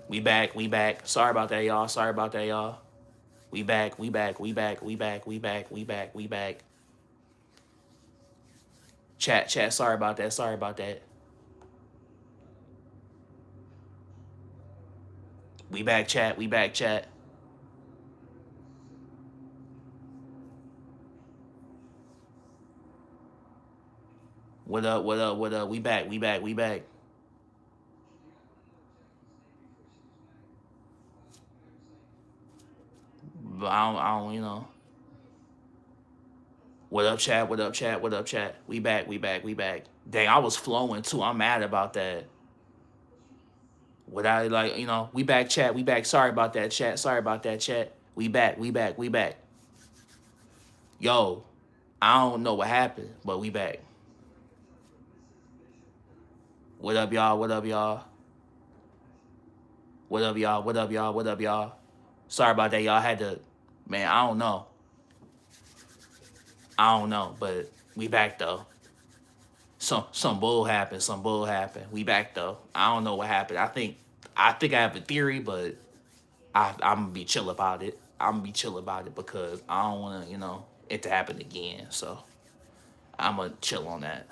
We back, we back. Sorry about that, y'all. Sorry about that, y'all. We back, we back, we back, we back, we back, we back, we back. Chat, sorry about that. Sorry about that. We back, chat. We back, chat. What up, what up, what up? We back, we back, we back. But I don't. What up, chat? What up, chat? What up, chat? We back, we back, we back. Dang, I was flowing too. I'm mad about that. What I like, we back, chat. We back. Sorry about that, chat. Sorry about that, chat. We back, we back, we back. Yo, I don't know what happened, but we back. What up, y'all? What up, y'all? What up, y'all? What up, y'all? What up, y'all? Sorry about that, y'all. Had to, man. I don't know. I don't know, but we back though. Some bull happened. Some bull happened. We back though. I don't know what happened. I think I have a theory, but I'm gonna be chill about it. I'm gonna be chill about it because I don't want to, it to happen again. So I'm gonna chill on that.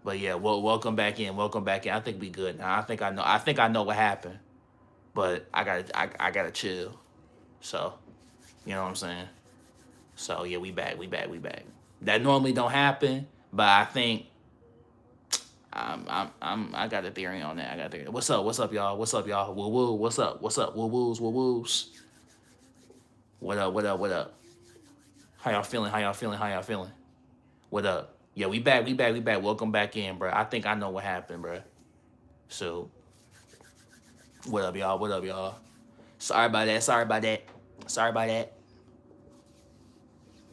But yeah, well, welcome back in. Welcome back in. I think we good now. I think I know. I think I know what happened, but I gotta chill. So you know what I'm saying. So yeah, we back. We back. We back. That normally don't happen, but I think I got a theory on that. I got a theory. What's up? What's up, y'all? What's up, y'all? Woo woo. What's up? What's up? Woo woos. Woo woos. What up? What up? What up? How y'all feeling? How y'all feeling? How y'all feeling? What up? Yeah, we back. We back. We back. Welcome back in, bro. I think I know what happened, bro. So, what up, y'all? What up, y'all? Sorry about that. Sorry about that. Sorry about that.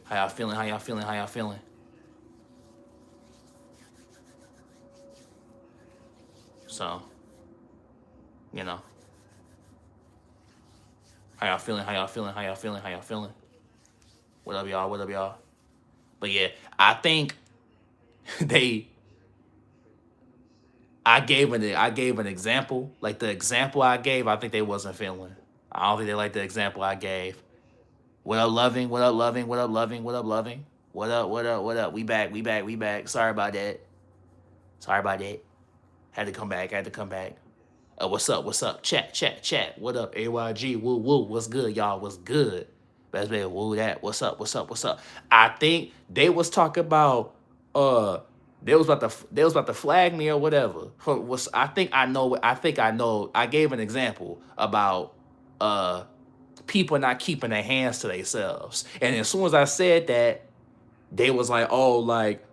How y'all feeling? How y'all feeling? How y'all feeling? So, you know, how y'all feeling? How y'all feeling? How y'all feeling? How y'all feeling? What up, y'all? What up, y'all? But yeah, I think they. I gave an example. Like the example I gave, I think they wasn't feeling. I don't think they like the example I gave. What up, loving? What up, loving? What up, loving? What up, loving? What up? What up? What up? We back. We back. We back. Sorry about that. Sorry about that. Had to come back. Had to come back. What's up? What's up? Chat, chat, chat. What up? AYG. Woo, woo. What's good, y'all? What's good? Best way woo that. What's up? What's up? What's up? I think they was talking about uh they was about to flag me or whatever. Was I think I know I think I know I gave an example about uh people not keeping their hands to themselves. And as soon as I said that, they was like, oh, like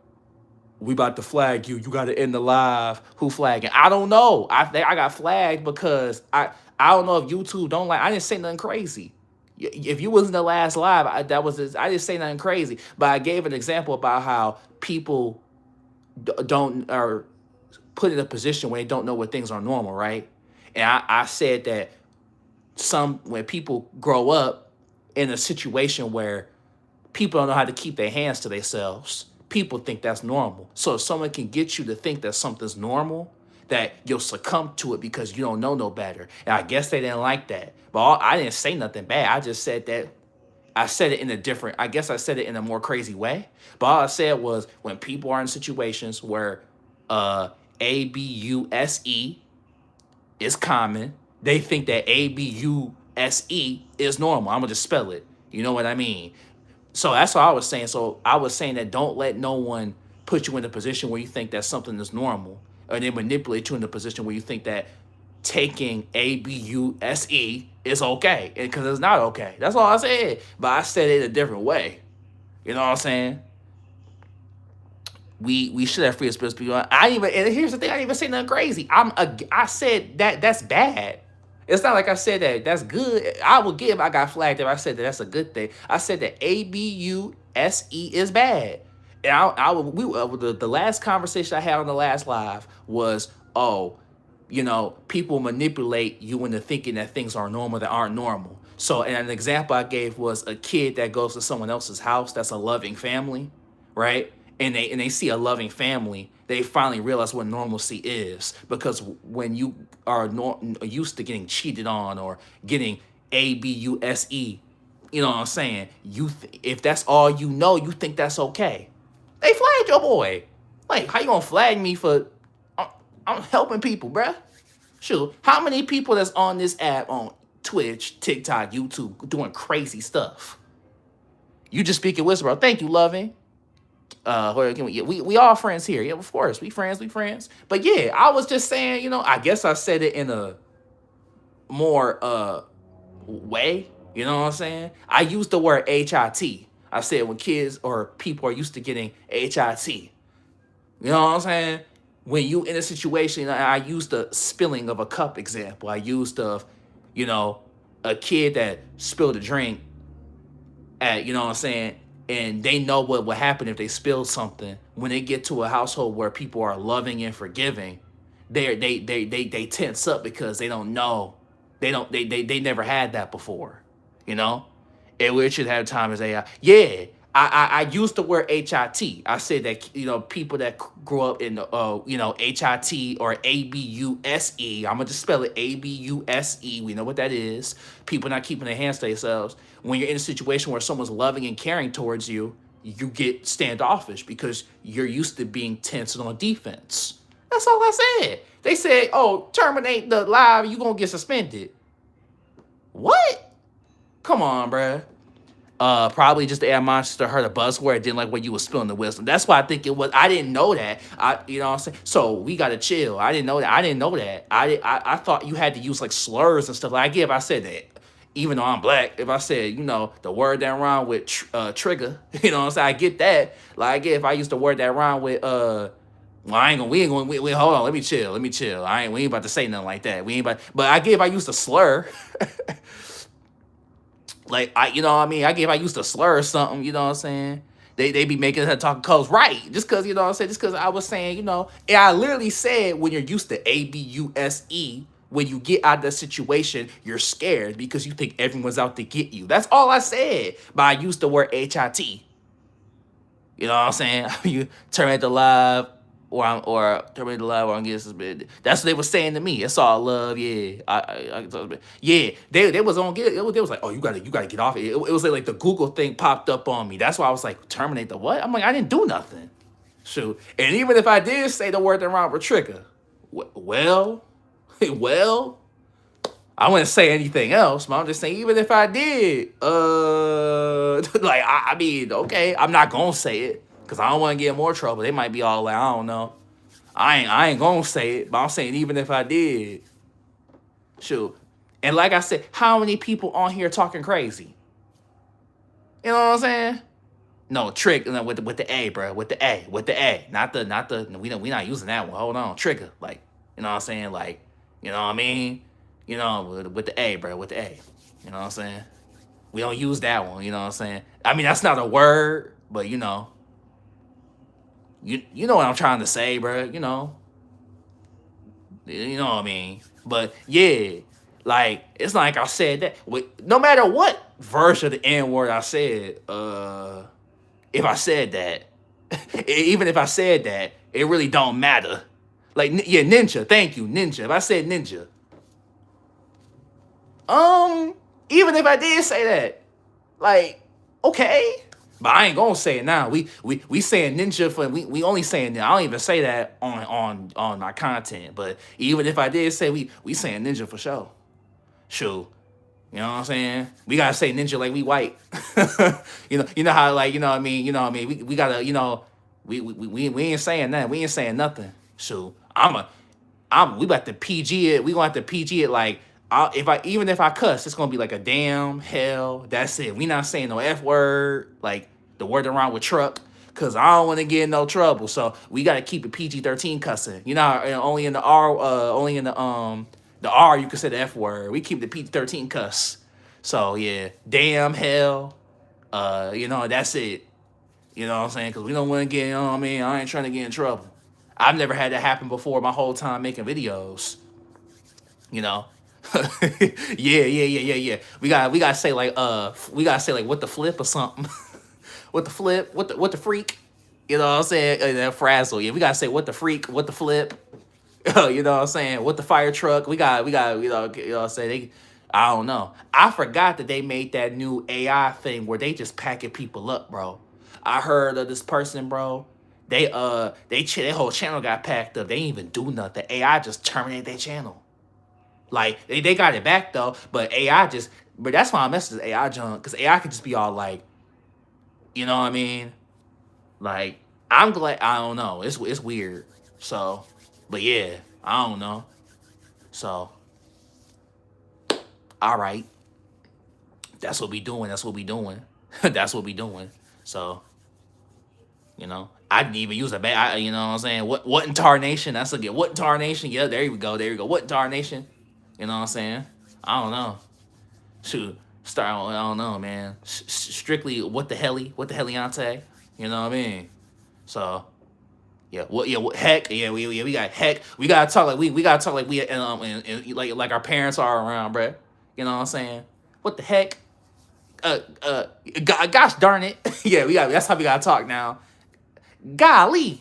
we about to flag you. You got to end the live. Who flagging? I don't know. I got flagged because I don't know if YouTube don't like. I didn't say nothing crazy. If you was in the last live, I didn't say nothing crazy. But I gave an example about how people don't are put in a position where they don't know what things are normal, right? And I said that when people grow up in a situation where people don't know how to keep their hands to themselves. People think that's normal. So if someone can get you to think that something's normal, that you'll succumb to it because you don't know no better. And I guess they didn't like that. But I didn't say nothing bad. I just said that I said it in a different, I guess I said it in a more crazy way. But all I said was when people are in situations where ABUSE is common, they think that ABUSE is normal. I'm going to just spell it. You know what I mean? So that's what I was saying. So I was saying that don't let no one put you in a position where you think that something is normal, or they manipulate you in a position where you think that taking ABUSE is okay, and because it's not okay. That's all I said. But I said it a different way. You know what I'm saying? We should have free speech. People. I didn't even. And here's the thing. I didn't even say nothing crazy. I said that that's bad. It's not like I said that that's good. I would give. I got flagged if I said that that's a good thing. I said that ABUSE is bad. And the last conversation I had on the last live was, oh, people manipulate you into thinking that things are normal that aren't normal. So, and an example I gave was a kid that goes to someone else's house that's a loving family, right? and they see a loving family, they finally realize what normalcy is. Because when you are used to getting cheated on or getting abuse, you know what I'm saying? If that's all you know, you think that's okay. They flagged your boy. Like, how you gonna flag me for? I'm helping people, bruh. Shoot, how many people that's on this app on Twitch, TikTok, YouTube doing crazy stuff? You just speak it whisper, bro. Thank you, loving. We all friends here. Yeah, of course. We friends. But yeah, I was just saying, I guess I said it in a more way. You know what I'm saying? I used the word HIT. I said when kids or people are used to getting HIT. You know what I'm saying? When you in a situation, I used the spilling of a cup example. I used a kid that spilled a drink at, you know what I'm saying, and they know what would happen if they spilled something. When they get to a household where people are loving and forgiving, they tense up because they don't know. They never had that before, you know? And we should have time as AI. Yeah, I used the word HIT. I said that, people that grew up in, HIT or ABUSE. I'm going to just spell it ABUSE. We know what that is. People not keeping their hands to themselves. When you're in a situation where someone's loving and caring towards you, you get standoffish because you're used to being tense and on defense. That's all I said. They said, oh, terminate the live, you going to get suspended. What? Come on, bruh. Probably just the air monster heard a buzzword, didn't like what you was spilling the wisdom. That's why I think it was. I didn't know that. You know what I'm saying? So we gotta chill. I didn't know that. I thought you had to use like slurs and stuff. Like, if I said that, even though I'm black, if I said, the word that rhyme with trigger, you know what I'm saying? I get that. Like, if I used the word that rhyme with well, we ain't gonna hold on, let me chill. We ain't about to say nothing like that. But I get if I used a slur. Like, you know what I mean? I if I used to slur or something, you know what I'm saying? They be making her talking codes right. Just because, you know what I'm saying? Just because I was saying, and I literally said when you're used to ABUSE, when you get out of the situation, you're scared because you think everyone's out to get you. That's all I said. But I used the word HIT. You know what I'm saying? You terminate the live or terminate the live or I'm getting suspended. That's what they were saying to me. It's all love, yeah. Yeah, they was on get. They was like, oh, you gotta get off it. It was like the Google thing popped up on me. That's why I was like, terminate the what? I'm like, I didn't do nothing. Shoot. And even if I did say the word that rhymed with trigger, well, I wouldn't say anything else, but I'm just saying, even if I did, like, I mean, okay, I'm not gonna say it because I don't want to get in more trouble. They might be all like, I don't know. I ain't gonna say it, but I'm saying even if I did, shoot. And like I said, how many people on here talking crazy? You know what I'm saying? No, trick with the A, bro, with the A, not the. We not using that one. Hold on, trigger, like, you know what I'm saying, like, you know what I mean. With the A, bro, with the A. You know what I'm saying? We don't use that one, you know what I'm saying? I mean, that's not a word, but you know what I'm trying to say, bro, You know what I mean? But yeah, like, it's like I said that. No matter what version of the N-word I said, if I said that, even if I said that, it really don't matter. Like, yeah, ninja, thank you, ninja. If I said ninja, even if I did say that, like, okay, but I ain't gonna say it now. We saying ninja for we only saying that. I don't even say that on my content. But even if I did say we saying ninja for sure. Sure. You know what I'm saying? We gotta say ninja like we white. you know how, like, you know what I mean? We gotta, we ain't saying that. We ain't saying nothing. So we about to PG it. We gonna have to PG it like, even if I cuss, it's gonna be like a damn, hell. That's it. We not saying no F word, like the word around with truck, cause I don't want to get in no trouble. So we gotta keep it PG-13 cussing. Only in the R you can say the F word. We keep the PG-13 cuss. So yeah, damn, hell, that's it. You know what I'm saying? Cause we don't want to get, you know what I mean? I ain't trying to get in trouble. I've never had that happen before my whole time making videos. Yeah. We gotta say like what the flip or something. What the flip? What the freak? You know what I'm saying? That frazzle. Yeah, we gotta say what the freak, what the flip. You know what I'm saying? What the fire truck. We got, you know what I'm saying? I don't know. I forgot that they made that new AI thing where they just packing people up, bro. I heard of this person, bro. Their whole channel got packed up. They didn't even do nothing. AI just terminated their channel. Like they got it back though, but AI just. But that's why I mess with AI junk, because AI could just be all like, you know what I mean? Like I'm glad. I don't know. It's weird. So, but yeah, I don't know. So, all right, that's what we doing. That's what we doing. That's what we doing. So, I didn't even use a bad. You know what I'm saying? What in tarnation? That's a good. What in tarnation? Yeah, there you go. There you go. What in tarnation? You know what I'm saying? I don't know. Shoot, start. I don't know, man. Strictly, what the helly? What the heliante? You know what I mean? So. Yeah, what? Yeah, what? Heck, yeah, we got heck. We gotta talk like we gotta talk like we like our parents are around, bruh. You know what I'm saying? What the heck? Gosh darn it. Yeah, we got. That's how we gotta talk now. Golly,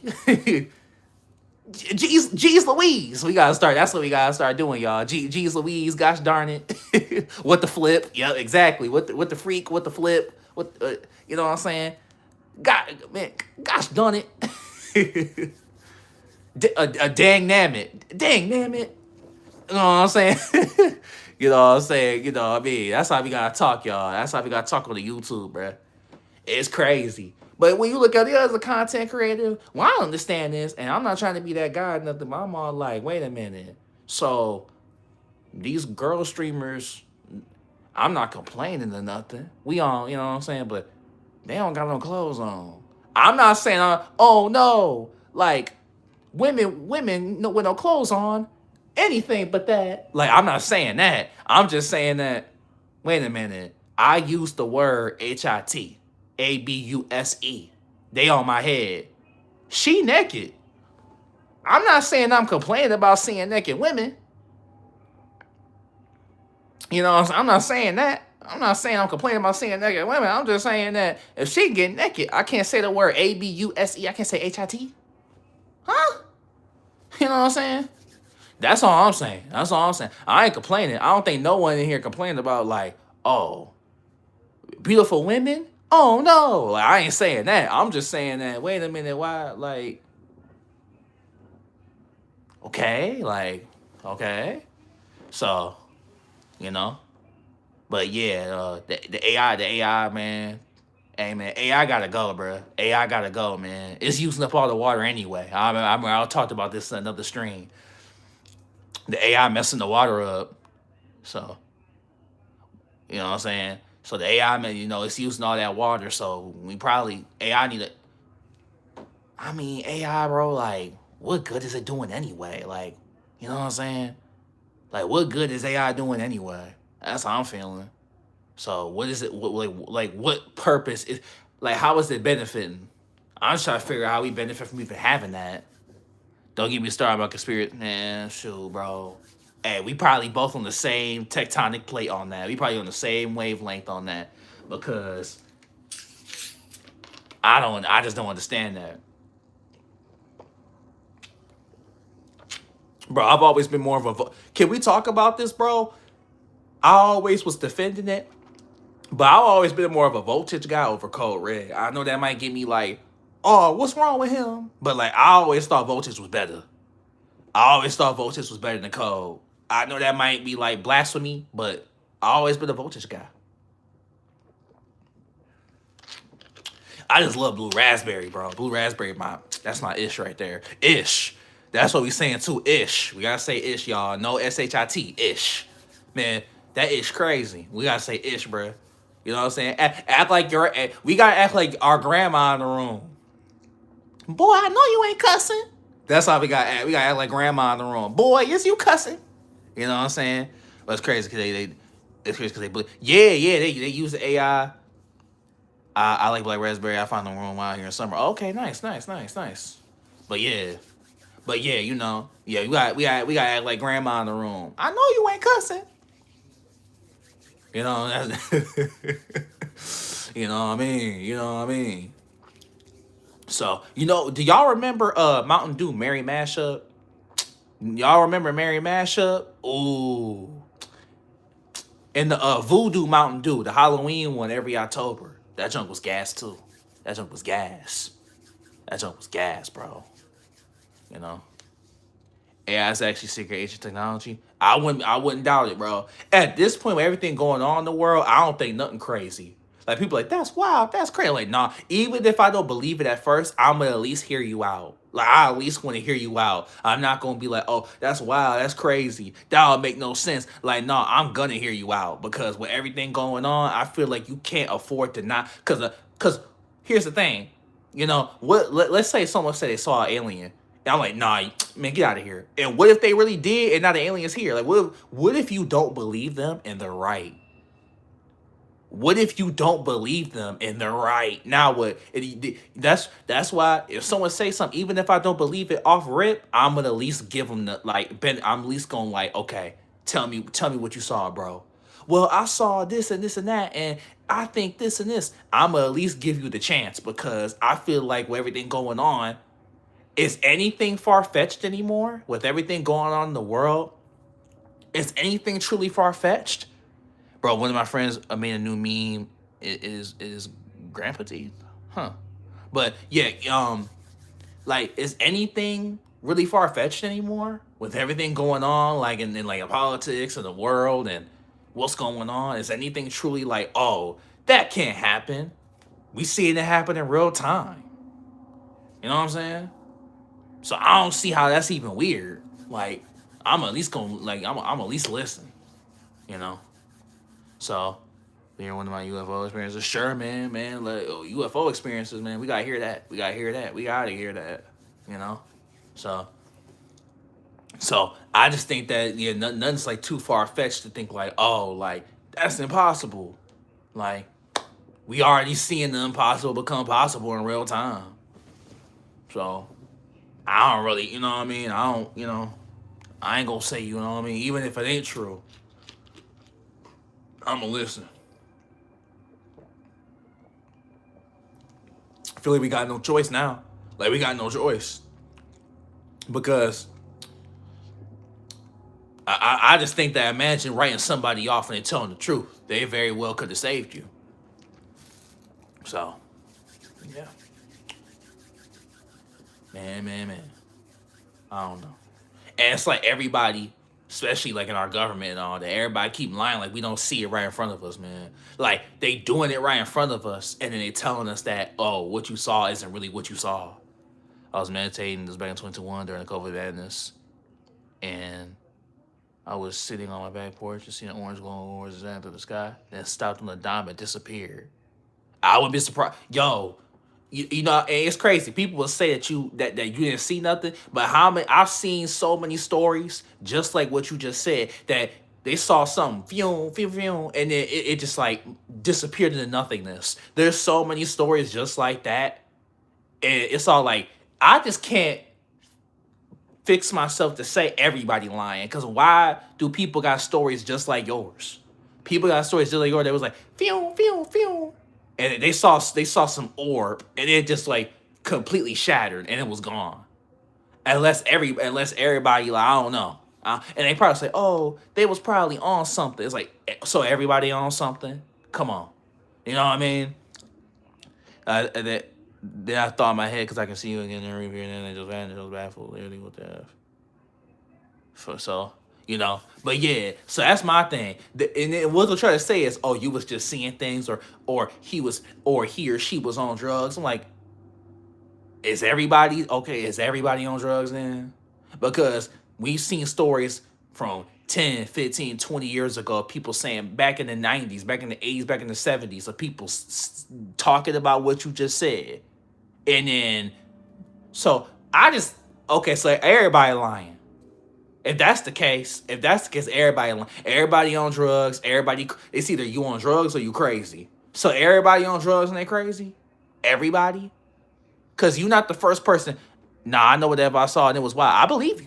G's Louise. We gotta start. That's what we gotta start doing, y'all. G's Louise. Gosh darn it. What the flip? Yeah, exactly. What the freak? What the flip? What? You know what I'm saying? God, man. Gosh darn it. A dang damn it. Dang damn it. You know what I'm saying? You know what I'm saying? You know what I mean? That's how we gotta talk, y'all. That's how we gotta talk on the YouTube, bruh. It's crazy. But when you look at the other content creator, well, I understand this, and I'm not trying to be that guy or nothing, but I'm all like, wait a minute. So these girl streamers, I'm not complaining or nothing. We all, you know what I'm saying? But they don't got no clothes on. I'm not saying, oh no, like women with no clothes on, anything but that. Like, I'm not saying that. I'm just saying that, wait a minute. I use the word HIT, ABUSE. They on my head. She naked. I'm not saying I'm complaining about seeing naked women. You know, I'm not saying that. I'm not saying I'm complaining about seeing naked women. I'm just saying that if she get naked, I can't say the word ABUSE. I can't say HIT. Huh? You know what I'm saying? That's all I'm saying. That's all I'm saying. I ain't complaining. I don't think no one in here complaining about, like, oh, beautiful women? Oh, no. Like, I ain't saying that. I'm just saying that, wait a minute, why? Like, okay. Like, okay. So, you know. But, yeah, the AI, man. Hey, man, AI gotta go, bro. AI gotta go, man. It's using up all the water anyway. I talked about this in another stream. The AI messing the water up. So, you know what I'm saying? So the AI, man, it's using all that water. So we probably, AI need to, I mean, AI, bro, like, what good is it doing anyway? Like, you know what I'm saying? Like, what good is AI doing anyway? That's how I'm feeling. So what is it, what purpose is, like, how is it benefiting? I'm just trying to figure out how we benefit from even having that. Don't get me started about conspiracy. Man, shoot, bro. Hey, we probably both on the same tectonic plate on that. We probably on the same wavelength on that. Because I just don't understand that. Bro, I've always been more of a... Can we talk about this, bro? I always was defending it. But I've always been more of a voltage guy over Code Red. I know that might get me like, oh, what's wrong with him? But, like, I always thought voltage was better. I always thought voltage was better than Code. I know that might be, like, blasphemy, but I always been a voltage guy. I just love Blue Raspberry, bro. Blue Raspberry, that's my ish right there. Ish. That's what we saying too, ish. We gotta say ish, y'all. No S-H-I-T, ish. Man, that ish crazy. We gotta say ish, bro. You know what I'm saying? Act like we gotta act like our grandma in the room. Boy, I know you ain't cussing. That's how we gotta act. We gotta act like grandma in the room. Boy, yes, you cussing. You know what I'm saying? But it's crazy because it's crazy because they use the AI. I like Black Raspberry. I found the room out here in summer. Okay, nice. But yeah, we gotta act like grandma in the room. I know you ain't cussing. You know, you know what I mean. So, do y'all remember Mountain Dew Mary Mashup? Y'all remember Mary Mashup? Ooh. And the Voodoo Mountain Dew, the Halloween one every October. That junk was gas too. That junk was gas. That junk was gas, bro. You know? AI is actually secret agent technology. I wouldn't doubt it, bro. At this point, with everything going on in the world, I don't think nothing crazy. Like people like, that's wild, that's crazy. Like, nah, even if I don't believe it at first, I'm gonna at least hear you out. Like I at least want to hear you out. I'm not gonna be like, oh, that's wild, that's crazy. That don't make no sense. Like, no, I'm gonna hear you out because with everything going on, I feel like you can't afford to not. Cause here's the thing, let's say someone said they saw an alien. And I'm like, nah, man, get out of here. And what if they really did and now the alien's here? Like, what if you don't believe them and they're right? What if you don't believe them and they're right? Now what? That's why if someone say something, even if I don't believe it off rip, I'm gonna at least give them the like. I'm at least gonna like, okay, tell me what you saw, bro. Well, I saw this and this and that, and I think this and this. I'm gonna at least give you the chance because I feel like with everything going on, is anything far fetched anymore? With everything going on in the world, is anything truly far fetched? Bro, one of my friends made a new meme. It is grandpa teeth, huh? But yeah, like, is anything really far fetched anymore with everything going on, like in like politics of the world and what's going on? Is anything truly like, oh, that can't happen? We seeing it happen in real time. You know what I'm saying? So I don't see how that's even weird. Like, I'm at least gonna like I'm at least listen. You know. So, hear one of my UFO experiences. Sure, man. Like UFO experiences, man. We gotta hear that. We gotta hear that. We gotta hear that. You know. So I just think that nothing's like too far fetched to think like, oh, like that's impossible. Like we already seeing the impossible become possible in real time. So I don't really, you know what I mean? I don't, I ain't gonna say, you know what I mean? Even if it ain't true, I'm gonna listen. I feel like we got no choice now. Like, we got no choice. Because I just think that imagine writing somebody off and they telling the truth. They very well could have saved you. So, yeah. Man. I don't know. And it's like everybody, especially like in our government and all that, everybody keep lying like we don't see it right in front of us, man. Like they doing it right in front of us, and then they telling us that, oh, what you saw isn't really what you saw. I was meditating, this was back in 2021 during the COVID madness, and I was sitting on my back porch and seeing an orange glowing orange through the sky, then stopped on the dime and disappeared. I wouldn't be surprised. Yo, you know, and it's crazy. People will say that you didn't see nothing, but how many I've seen so many stories, just like what you just said, that they saw something, and then it just like disappeared into nothingness. There's so many stories just like that, and it's all like I just can't fix myself to say everybody lying, because why do people got stories just like yours? People got stories just like yours that was like and they saw some orb and it just like completely shattered and it was gone. Unless everybody like, I don't know, and they probably say, oh, they was probably on something. It's like, so everybody on something? Come on, you know what I mean? Then I thought in my head, because I can see you again and then they just vanished. I was baffled. Literally, what the F? So, but yeah, so that's my thing. And then what they'll try to say is, oh, you was just seeing things, or he or she was on drugs. I'm like, is everybody on drugs then? Because we've seen stories from 10, 15, 20 years ago, people saying back in the 90s, back in the 80s, back in the 70s, of people talking about what you just said. And then, so so everybody lying. If that's the case, everybody on drugs, it's either you on drugs or you crazy. So everybody on drugs and they crazy? Everybody? Because you're not the first person. Nah, I know whatever I saw and it was wild. I believe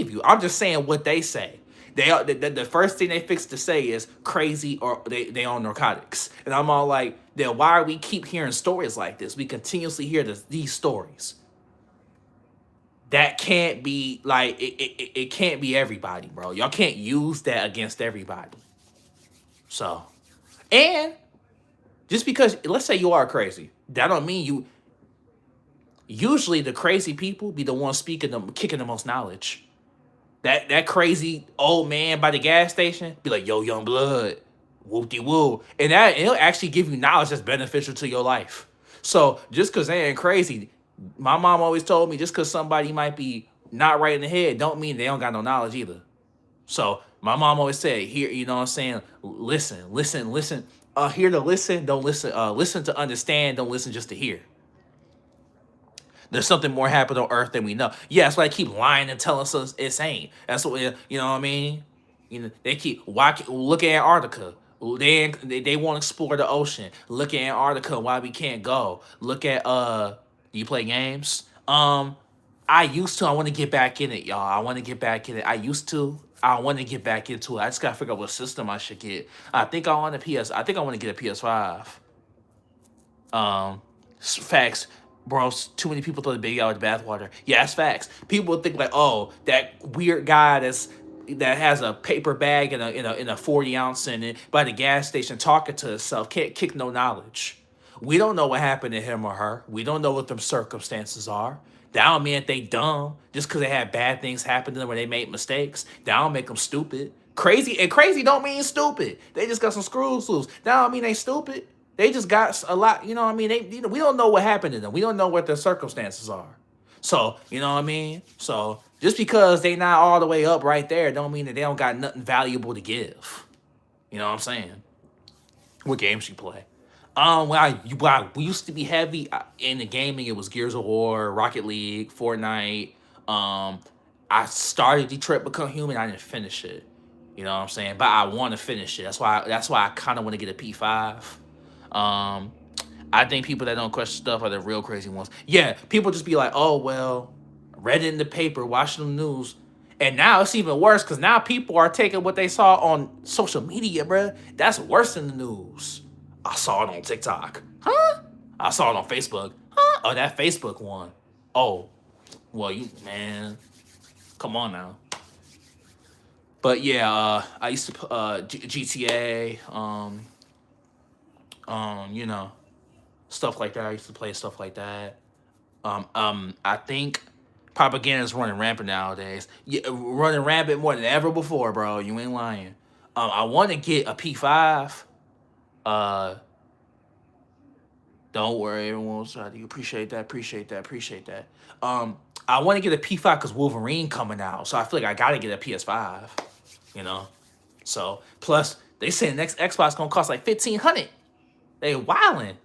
you. I'm just saying what they say. The first thing they fix to say is crazy or they on narcotics, and I'm all like, then why are we keep hearing stories like this? We continuously hear these stories. That can't be like it can't be everybody, bro. Y'all can't use that against everybody. So, and just because let's say you are crazy, that don't mean you. Usually, the crazy people be the ones speaking them, kicking the most knowledge. That crazy old man by the gas station be like, "Yo, young blood, whoop de woo," and it'll actually give you knowledge that's beneficial to your life. So just because they ain't crazy, my mom always told me just because somebody might be not right in the head, don't mean they don't got no knowledge either. So my mom always said, "Here, you know what I'm saying? Listen, listen, listen. Here to listen, don't listen. Listen to understand, don't listen just to hear." There's something more happened on Earth than we know. Yeah, that's why they keep lying and telling us it's ain't. That's what you know what I mean. You know they keep look at Antarctica. They want to explore the ocean. Look at Antarctica. Why we can't go? Look at Do you play games? I used to. I want to get back in it, y'all. I want to get back in it. I used to. I want to get back into it. I just gotta figure out what system I should get. I think I want a PS. I think I want to get a PS5. Facts, bro. Too many people throw the baby out with the bathwater. Yeah, that's facts. People think like, oh, that weird guy that has a paper bag and a 40 ounce in it by the gas station talking to himself can't kick no knowledge. We don't know what happened to him or her. We don't know what them circumstances are. That don't mean that they dumb just because they had bad things happen to them where they made mistakes. That don't make them stupid. Crazy don't mean stupid. They just got some screws loose. That don't mean they stupid. They just got a lot, you know what I mean? We don't know what happened to them. We don't know what their circumstances are. So, you know what I mean? So, just because they not all the way up right there don't mean that they don't got nothing valuable to give. You know what I'm saying? What games you play? We used to be heavy in the gaming. It was Gears of War, Rocket League, Fortnite. I started Detroit Become Human. I didn't finish it. You know what I'm saying? But I want to finish it. That's why I kind of want to get a P5. I think people that don't question stuff are the real crazy ones. Yeah, people just be like, oh, well, read it in the paper, watching the news. And now it's even worse because now people are taking what they saw on social media, bruh. That's worse than the news. I saw it on TikTok. Huh? I saw it on Facebook. Huh? Oh, that Facebook one. Oh, well, man, come on now. But yeah, I used to GTA, you know, stuff like that. I used to play stuff like that. I think propaganda is running rampant nowadays. Yeah, running rampant more than ever before, bro. You ain't lying. I want to get a P5. Don't worry, everyone will try to appreciate that. I want to get a P5 because Wolverine coming out, so I feel like I gotta get a PS5. You know, so plus they say the next Xbox gonna cost like 1,500. They wilding.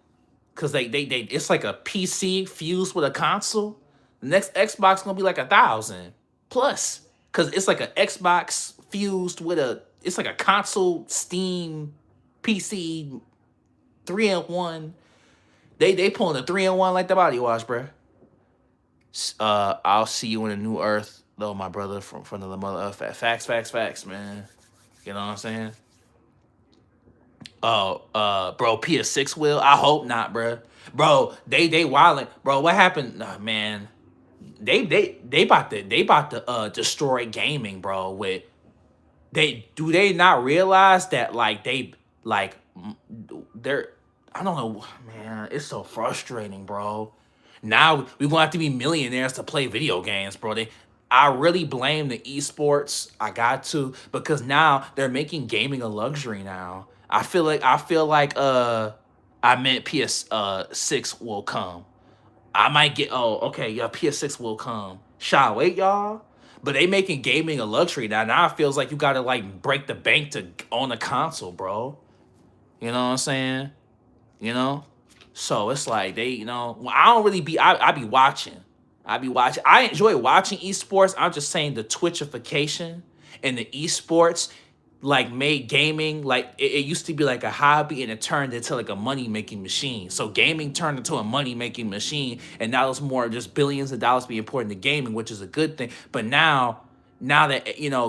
Cause they it's like a PC fused with a console. The next Xbox gonna be like 1,000 plus. Cause it's like an Xbox fused with it's like a console Steam PC 3-in-1. They pulling a 3-in-1 like the body wash, bruh. I'll see you in a new earth, though, my brother, from the mother. Facts, man. You know what I'm saying? Bro, PS6 will? I hope not, bro. Bro, they wildin'. Bro, what happened? Nah, man, they about to destroy gaming, bro. With they not realize that they're I don't know, man. It's so frustrating, bro. Now we gonna have to be millionaires to play video games, bro. I really blame the esports. I got to because now they're making gaming a luxury now. I feel like I meant PS6 will come. I might get okay, yeah, PS6 will come. Shall wait, y'all. But they making gaming a luxury now. Now it feels like you gotta like break the bank to own a console, bro. You know what I'm saying? You know? So it's like I don't really be I be watching. I enjoy watching esports. I'm just saying the Twitchification and the esports like made gaming like it used to be like a hobby and it turned into like a money making machine. So gaming turned into a money making machine and now it's more just billions of dollars being poured into gaming, which is a good thing. But now now that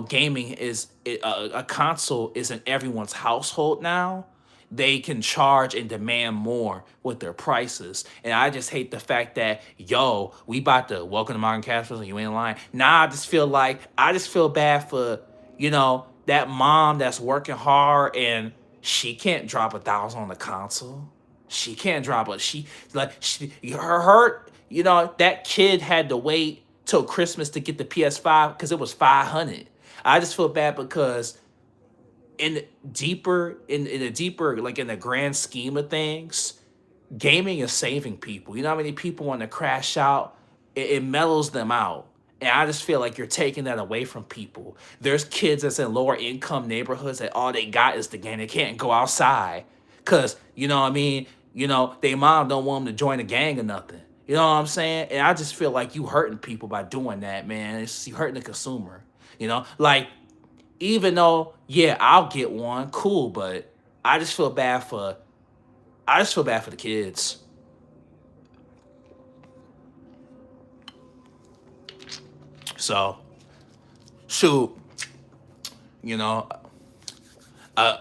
gaming is a console is in everyone's household now, they can charge and demand more with their prices. And I just hate the fact that, yo, we about to welcome to modern capitalism, you ain't lying. Now I just feel bad for, that mom that's working hard and she can't drop 1,000 on the console. She can't drop it. That kid had to wait till Christmas to get the PS5 because it was 500. I just feel bad because in a deeper, like in the grand scheme of things, gaming is saving people. You know how many people want to crash out? It mellows them out. And I just feel like you're taking that away from people. There's kids that's in lower income neighborhoods that all they got is the game. They can't go outside. Cause you know what I mean? They mom don't want them to join a gang or nothing. You know what I'm saying? And I just feel like you hurting people by doing that, man. You hurting the consumer. Like, even though, yeah, I'll get one, cool, but I just feel bad for the kids. So, shoot, you know, uh,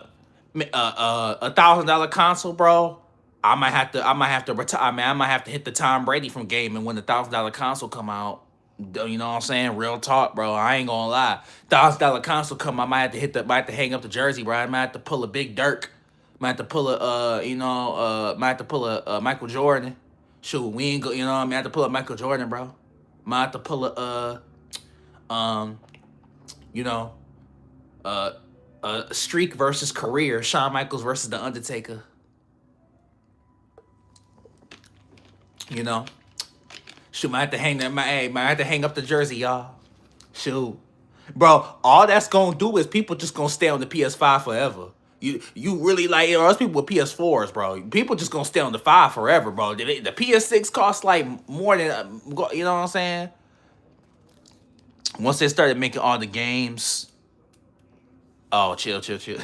$1,000 console, bro. I might have to retire. I mean, I might have to hit the Tom Brady from gaming when the $1,000 console come out. You know what I'm saying? Real talk, bro. I ain't gonna lie. $1,000 console come, I might have to hang up the jersey, bro. I might have to pull a big Dirk. Might have to pull might have to pull a Michael Jordan. Shoot, we ain't go. You know what I mean? I have to pull a Michael Jordan, bro. Might have to pull um, you know, uh, streak versus career. Shawn Michaels versus the Undertaker. You know, shoot, might have to hang that. Might have to hang up the jersey, y'all. Shoot, bro. All that's gonna do is people just gonna stay on the PS5 forever. You really like those people with PS4s, bro. People just gonna stay on the 5 forever, bro. The PS6 costs like more than you know what I'm saying. Once they started making all the games. Oh, chill, chill, chill.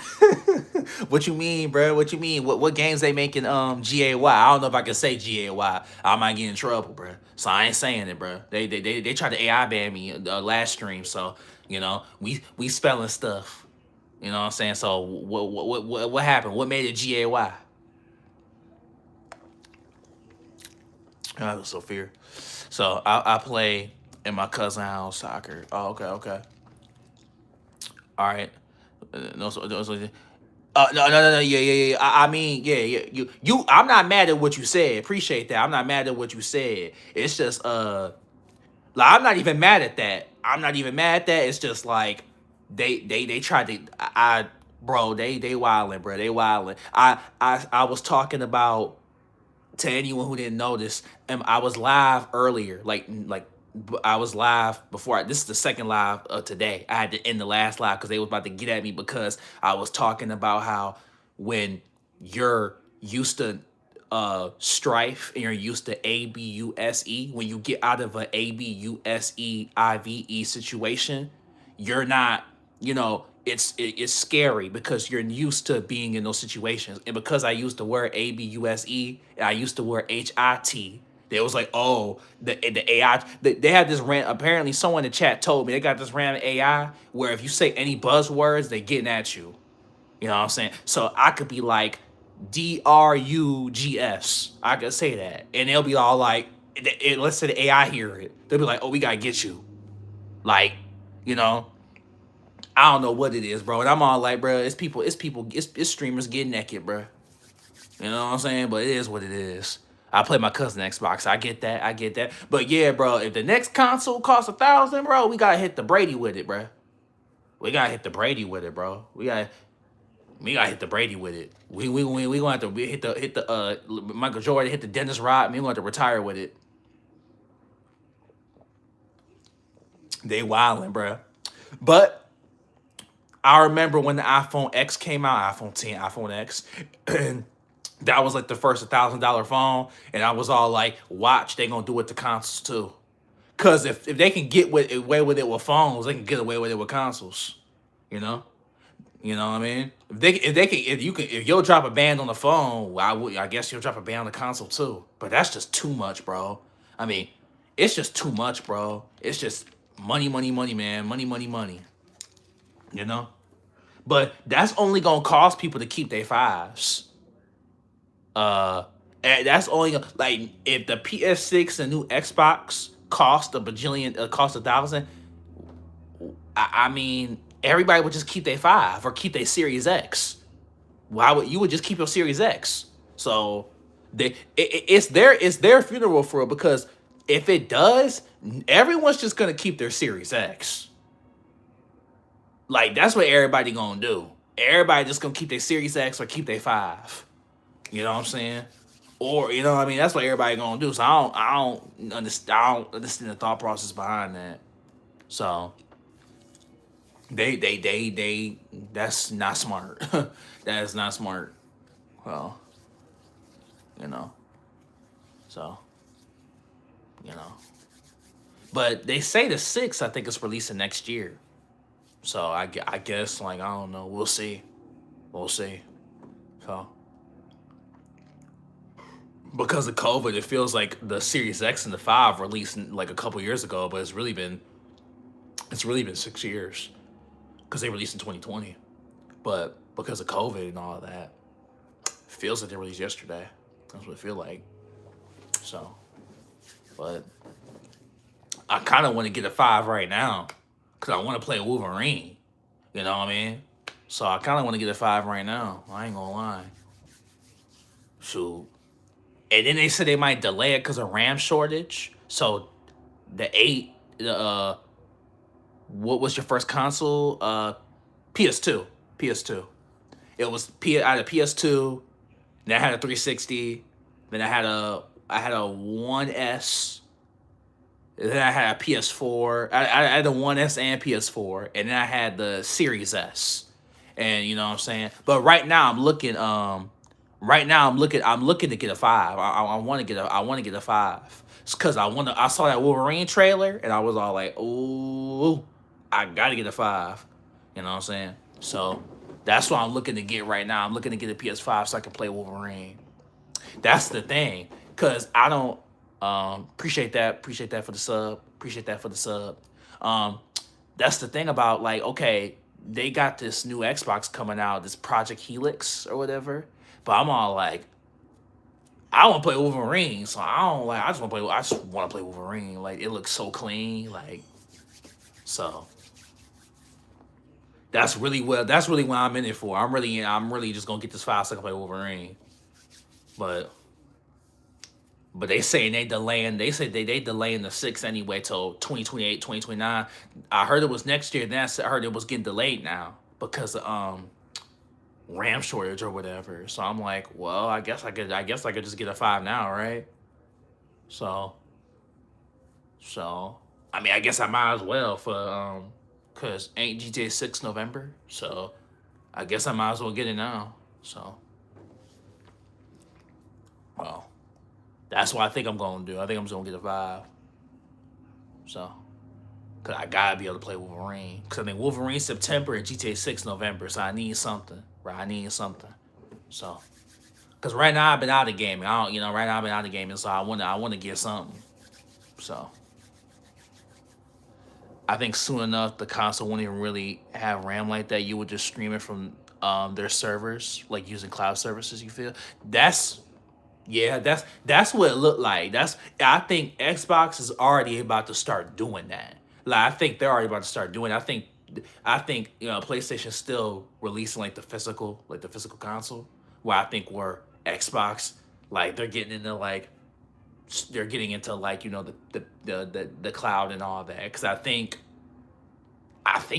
What you mean, bro? What you mean? What games they making? GAY. I don't know if I can say GAY. I might get in trouble, bro. So I ain't saying it, bro. They tried to AI ban me last stream. So we spelling stuff. You know what I'm saying? So what happened? What made it GAY? I was so fear. So I play in my cousin house soccer. Oh, okay, okay. All right. No, no. Yeah, yeah, yeah. I mean, yeah, yeah. I'm not mad at what you said. Appreciate that. I'm not mad at what you said. It's just, like, I'm not even mad at that. I'm not even mad at that. It's just like they tried to. Bro, they wildin', bro. They wildin'. I was talking about, to anyone who didn't notice, I was live earlier, I was live before. This is the second live of today. I had to end the last live because they was about to get at me because I was talking about how when you're used to strife and you're used to ABUSE, when you get out of a ABUSEIVE situation, you're not, it's scary because you're used to being in those situations. And because I used the word ABUSE and I used the word HIT, they was like, oh, the AI. They have this rant. Apparently, someone in the chat told me they got this random AI where if you say any buzzwords, they getting at you. You know what I'm saying? So I could be like DRUGS. I could say that, and they'll be all like, let's say the AI hear it. They'll be like, oh, we gotta get you. Like, I don't know what it is, bro. And I'm all like, bro, it's streamers getting naked, bro. You know what I'm saying? But it is what it is. I play my cousin Xbox. I get that. But yeah, bro, if the next console costs 1,000, bro, we gotta hit the Brady with it, bro. We gotta hit the Brady with it, bro. We gotta hit the Brady with it. We gonna have to hit the Michael Jordan, hit the Dennis Rodman. We gonna have to retire with it. They wildin', bro. But I remember when the iPhone X came out, iPhone 10, iPhone X, and that was like the first $1,000 phone, and I was all like, watch, they gonna do it to consoles too. Cause if they can get away with it with phones, they can get away with it with consoles. You know? You know what I mean? If you'll drop a ban on the phone, I guess you'll drop a ban on the console too. But that's just too much, bro. I mean, it's just too much, bro. It's just Money, money, money, man. Money, money, money. You know? But that's only gonna cause people to keep their fives. Uh and that's only like if the PS6 and new Xbox cost a bajillion cost 1,000, I mean everybody would just keep their five or keep their Series X. Why would you would just keep your Series X? So it's their funeral for it because if it does, everyone's just gonna keep their Series X. Like that's what everybody gonna do. Everybody just gonna keep their Series X or keep their five. You know what I'm saying? Or you know what I mean? That's what everybody gonna do. So I don't understand the thought process behind that. So they that's not smart. That is not smart. Well, you know. So, you know. But they say the six, I think, is releasing next year. So I guess like I don't know. We'll see. We'll see. So because of COVID, it feels like the Series X and the five released like a couple years ago, but it's really been 6 years because they released in 2020. But because of COVID and all of that, it feels like they released yesterday. That's what it feels like. So, but I kind of want to get a five right now because I want to play Wolverine. You know what I mean? So I kind of want to get a five right now. I ain't gonna lie. Shoot. And then they said they might delay it because of RAM shortage. So the eight, what was your first console? PS2. PS2. It was I had a PS2. Then I had a 360. Then I had a 1S. Then I had a PS4. I had the 1S and PS4, and then I had the Series S. And you know what I'm saying. But right now I'm looking. Right now I'm looking to get a five. I want to get a five. It's because I saw that Wolverine trailer, and I was all like, ooh, I gotta get a five. You know what I'm saying. So that's what I'm looking to get right now. I'm looking to get a PS5 so I can play Wolverine. That's the thing. Cause I don't appreciate that. Appreciate that for the sub. Appreciate that for the sub. Um, that's the thing about like, okay, they got this new Xbox coming out, this Project Helix or whatever. But I'm all like, I want to play Wolverine, so I don't like. I just want to play Wolverine. Like it looks so clean. Like so. That's really what I'm in it for. I'm really just gonna get this file so I can play Wolverine. But they saying they said they delaying the six anyway till 2028, 2029. I heard it was next year, then I heard it was getting delayed now because of RAM shortage or whatever. So I'm like, well, I guess I could just get a five now, right? So I mean I guess I might as well for cause ain't GTA 6 November. So I guess I might as well get it now. So well. That's what I think I'm gonna do. I think I'm just gonna get a five. So, cause I gotta be able to play Wolverine. Cause I think Wolverine September and GTA 6 November. So I need something, right? I need something. So, cause right now I've been out of gaming. I don't, you know, right now I've been out of gaming. So I wanna get something. So, I think soon enough the console won't even really have RAM like that. You would just stream it from their servers, like using cloud services. You feel that's yeah, that's what it looked like. I think Xbox is already about to start doing that. Like I think they're already about to start doing it. I think you know PlayStation's still releasing like the physical console. Where I think where Xbox like they're getting into like you know the cloud and all that. Because I think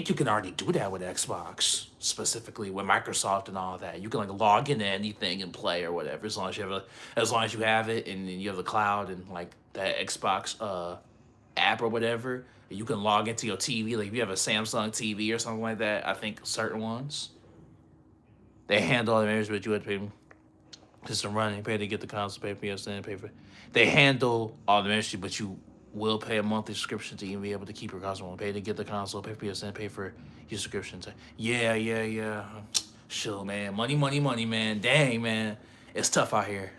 you can already do that with Xbox, specifically with Microsoft and all that. You can like log into anything and play or whatever, as long as you have it and then you have the cloud and like that Xbox app or whatever. You can log into your TV. Like if you have a Samsung TV or something like that, I think certain ones they handle all the management. You have to pay system running, pay to get the console, pay PSN, pay for. They handle all the management, but you will pay a monthly subscription to even be able to keep your console. Pay to get the console, pay for PSN, pay for your subscription. Yeah. Sure, man. Money, man. Dang, man. It's tough out here.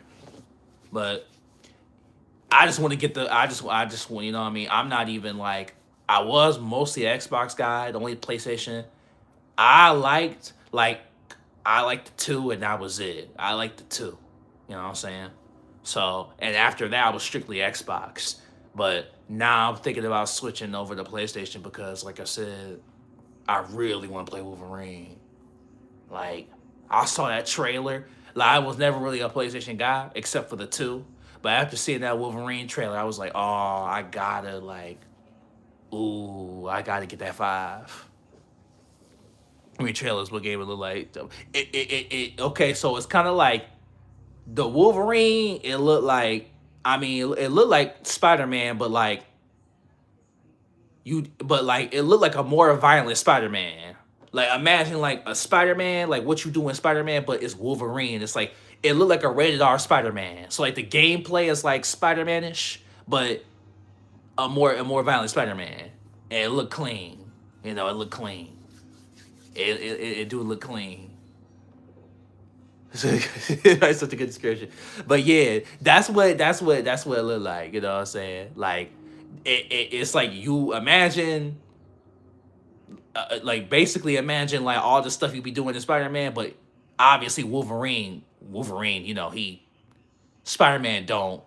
But I just want to get I just want, you know what I mean? I'm not even like, I was mostly an Xbox guy. The only PlayStation I liked, I liked the two, and that was it. I liked the two. You know what I'm saying? So, and after that, I was strictly Xbox. But now I'm thinking about switching over to PlayStation because, like I said, I really want to play Wolverine. Like, I saw that trailer. Like, I was never really a PlayStation guy except for the two. But after seeing that Wolverine trailer, I was like, oh, I gotta, like, ooh, I gotta get that 5. I mean, trailers, what game it look like. Okay, so it's kind of like the Wolverine, it looked like, I mean, it looked like Spider-Man, but like, it looked like a more violent Spider-Man. Like, imagine like a Spider-Man, like what you do in Spider-Man, but it's Wolverine. It's like it looked like a rated R Spider-Man. So like the gameplay is like Spider-Man-ish, but a more violent Spider-Man. And it looked clean. You know, it looked clean. It do look clean. That's such a good description. But yeah, that's what it looked like. You know what I'm saying? Like it's like you imagine, like basically imagine like all the stuff you be doing in Spider-Man, but obviously Wolverine, you know, Spider-Man don't,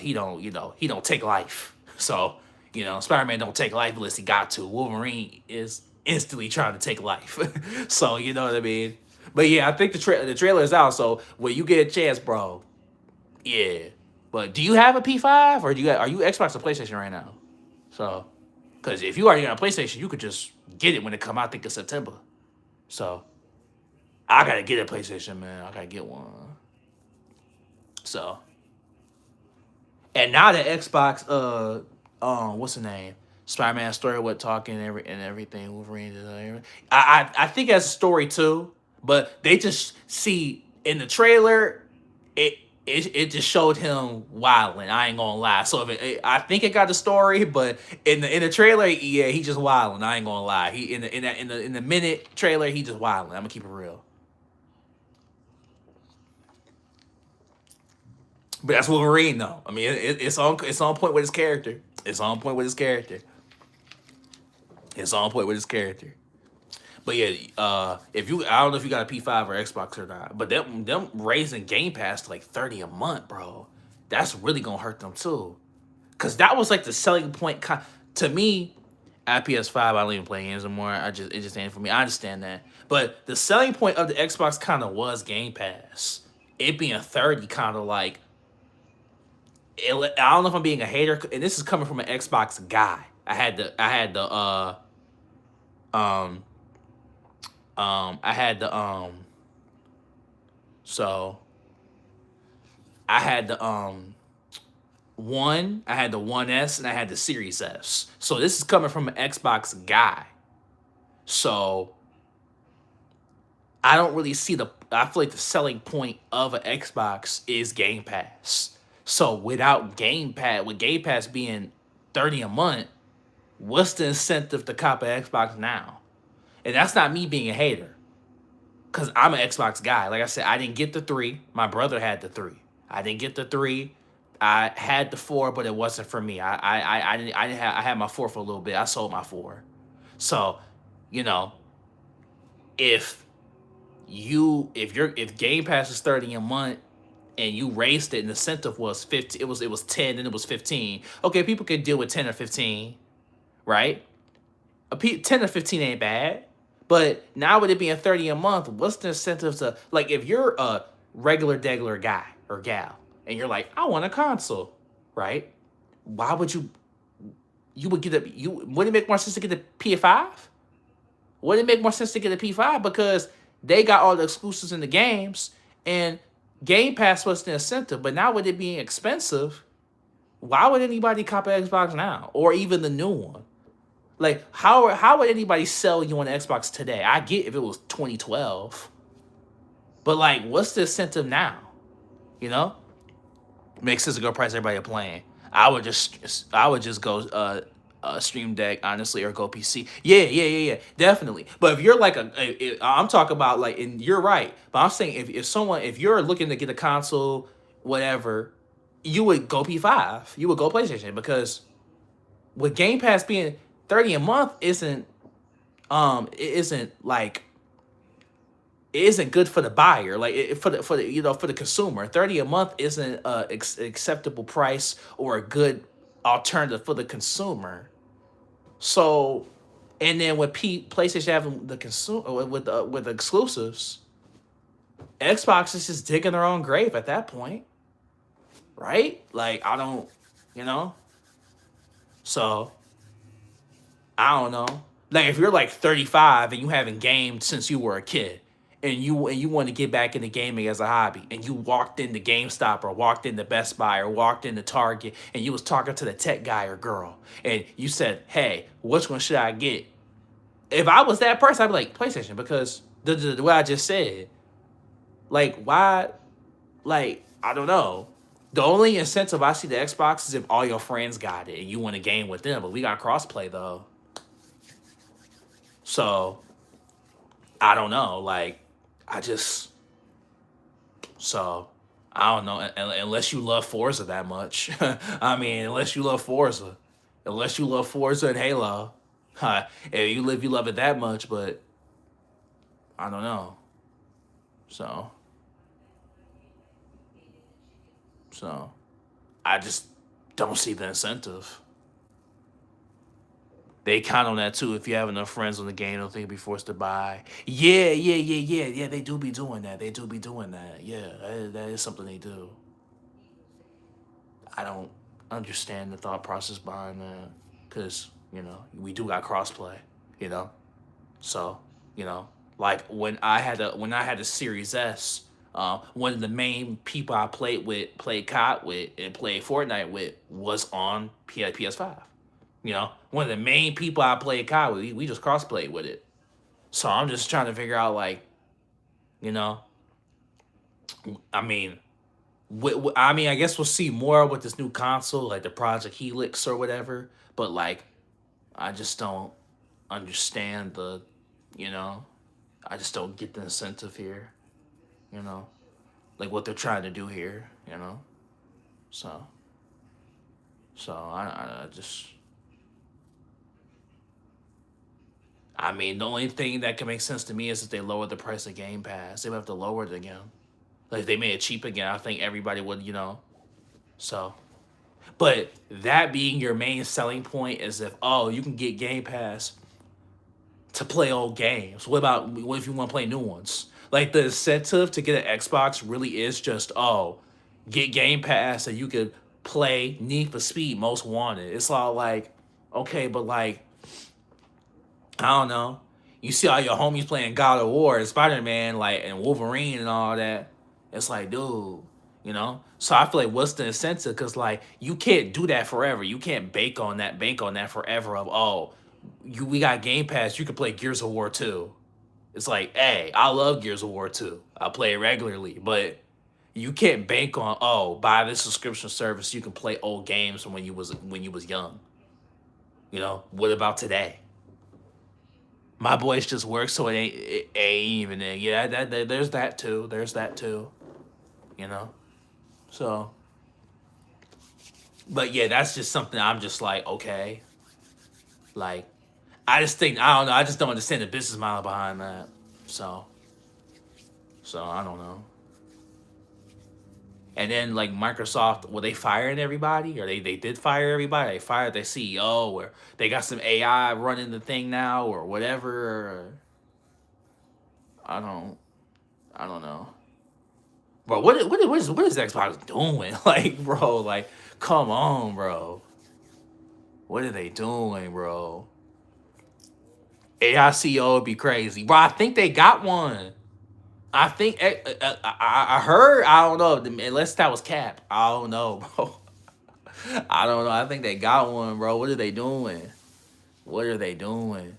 he don't take life. So, you know, Spider-Man don't take life unless he got to. Wolverine is instantly trying to take life. So, you know what I mean? But yeah, I think the trailer is out. So when you get a chance, bro, yeah. But do you have a P5 or are you Xbox or PlayStation right now? So, because if you already got a PlayStation, you could just get it when it come out. I think in September. So I gotta get a PlayStation, man. I gotta get one. So, and now the Xbox, what's the name? Spider-Man story with talking and everything. Wolverine. I think that's a story too, but they just see in the trailer, it it just showed him wilding. I ain't gonna lie. So I think it got the story, but in the trailer, yeah, he just wilding. I ain't gonna lie. He in the minute trailer, he just wilding. I'm gonna keep it real. But that's Wolverine, though. I mean, it's on point with his character. It's on point with his character. It's on point with his character. But yeah, if you I don't know if you got a P5 or Xbox or not, but them raising Game Pass to like 30 a month, bro, that's really gonna hurt them too. Cause that was like the selling point to me. At PS5, I don't even play games anymore. It just ain't for me. I understand that, but the selling point of the Xbox kind of was Game Pass. It being 30, kind of like I don't know if I'm being a hater, and this is coming from an Xbox guy. Um so I had the One S, and I had the Series S. So this is coming from an Xbox guy. So I don't really see I feel like the selling point of an Xbox is Game Pass. So with Game Pass being 30 a month, what's the incentive to cop an Xbox now? And that's not me being a hater, because I'm an Xbox guy. Like I said, I didn't get the 3. My brother had the 3. I didn't get the 3. I had the 4, but it wasn't for me. I had my 4 for a little bit. I sold my 4. So, you know, if Game Pass is 30 a month and you raised it and the incentive was 15, it was 10 and it was 15. Okay, people can deal with 10 or 15, right? 10 or 15 ain't bad. But now with it being 30 a month, what's the incentive to, like, if you're a regular degular guy or gal and you're like, I want a console, right? Why would you would get wouldn't it make more sense to get the PS5? Wouldn't it make more sense to get a P5 because they got all the exclusives in the games and Game Pass was the incentive, but now with it being expensive, why would anybody cop an Xbox now or even the new one? Like, how would anybody sell you an Xbox today? I get if it was 2012, but like, what's the incentive now? You know, makes sense to go price everybody playing. I would just go Stream Deck, honestly, or go PC. Yeah, definitely. But if you're like I'm talking about like, and you're right. But I'm saying if you're looking to get a console, whatever, you would go P5. You would go PlayStation because with Game Pass being 30 a month it isn't like it isn't good for the buyer, like for the for the consumer. 30 a month isn't a acceptable price or a good alternative for the consumer. So, and then with PlayStation having the consumer with exclusives, Xbox is just digging their own grave at that point, right? Like I don't, you know. So I don't know. Like if you're like 35 and you haven't gamed since you were a kid, and you want to get back into gaming as a hobby, and you walked into GameStop or walked into Best Buy or walked into Target, and you was talking to the tech guy or girl, and you said, "Hey, which one should I get?" If I was that person, I'd be like PlayStation because the what I just said. Like why? Like I don't know. The only incentive I see the Xbox is if all your friends got it and you want to game with them. But we got crossplay though, so I don't know. Like I just so I don't know unless you love Forza that much. I mean, unless you love Forza and Halo, if you love it that much. But I don't know. So so I just don't see the incentive. They count on that too. If you have enough friends on the game, don't think be forced to buy. Yeah. They do be doing that. They do be doing that. Yeah, that is something they do. I don't understand the thought process behind that because we do got crossplay. You know, so like when I had the Series S, one of the main people I played COD with, and played Fortnite with was on PS5. One of the main people I played COD with, we just cross-played with it. So I'm just trying to figure out, like, you know, I mean, I guess we'll see more with this new console, like the Project Helix or whatever. But like, I just don't understand you know, I just don't get the incentive here. You know, like what they're trying to do here. So I just. I mean, the only thing that can make sense to me is if they lower the price of Game Pass. They would have to lower it again. Like if they made it cheap again, I think everybody would. So, but that being your main selling point is if you can get Game Pass to play old games. What if you want to play new ones? Like the incentive to get an Xbox really is just get Game Pass so you could play Need for Speed Most Wanted. It's all like okay, but like I don't know. You see all your homies playing God of War and Spider Man, like and Wolverine and all that. It's like, dude. So I feel like what's the incentive? Because like you can't do that forever. You can't bank on that forever. Of we got Game Pass. You can play Gears of War 2. It's like, hey, I love Gears of War 2. I play it regularly, but you can't bank on buy this subscription service. You can play old games from when you was young. What about today? My boys just work, so it ain't even there. Yeah, there's that too. There's that too. You know. So, but yeah, that's just something I'm just like, okay. Like, I don't know. I just don't understand the business model behind that. So, I don't know. And then like Microsoft, were they firing everybody, or they did fire everybody? They fired their CEO, or they got some AI running the thing now, or whatever. Or, I don't know. Bro, what is Xbox doing? Like, bro, like, come on, bro. What are they doing, bro? AI CEO would be crazy, bro. I think they got one. I think I heard. I don't know. Unless that was Cap. I don't know, bro. I don't know. I think they got one, bro. What are they doing? What are they doing?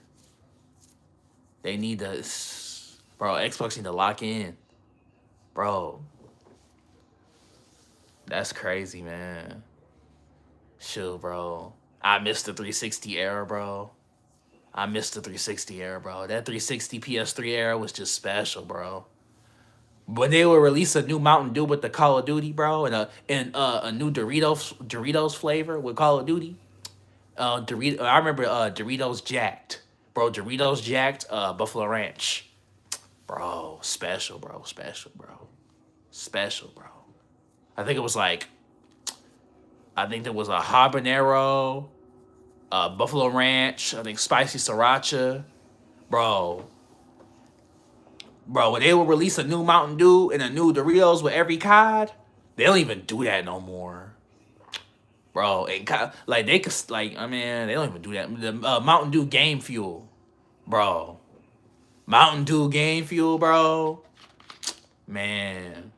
They need to, bro. Xbox need to lock in, bro. That's crazy, man. Shoot, bro. I missed the 360 era, bro. I missed the 360 era, bro. That 360 PS3 era was just special, bro. When they would release a new Mountain Dew with the Call of Duty, bro, and a new Doritos flavor with Call of Duty, Dorito. I remember Doritos Jacked, bro. Doritos Jacked, Buffalo Ranch, bro. Special, bro. Special, bro. Special, bro. I think it was like I think there was a habanero, Buffalo Ranch. I think spicy sriracha, bro. Bro, when they will release a new Mountain Dew and a new Doritos with every cod, they don't even do that no more, bro. And like they could like I mean they don't even do that. The Mountain Dew Game Fuel, bro. Mountain Dew Game Fuel, bro. Man,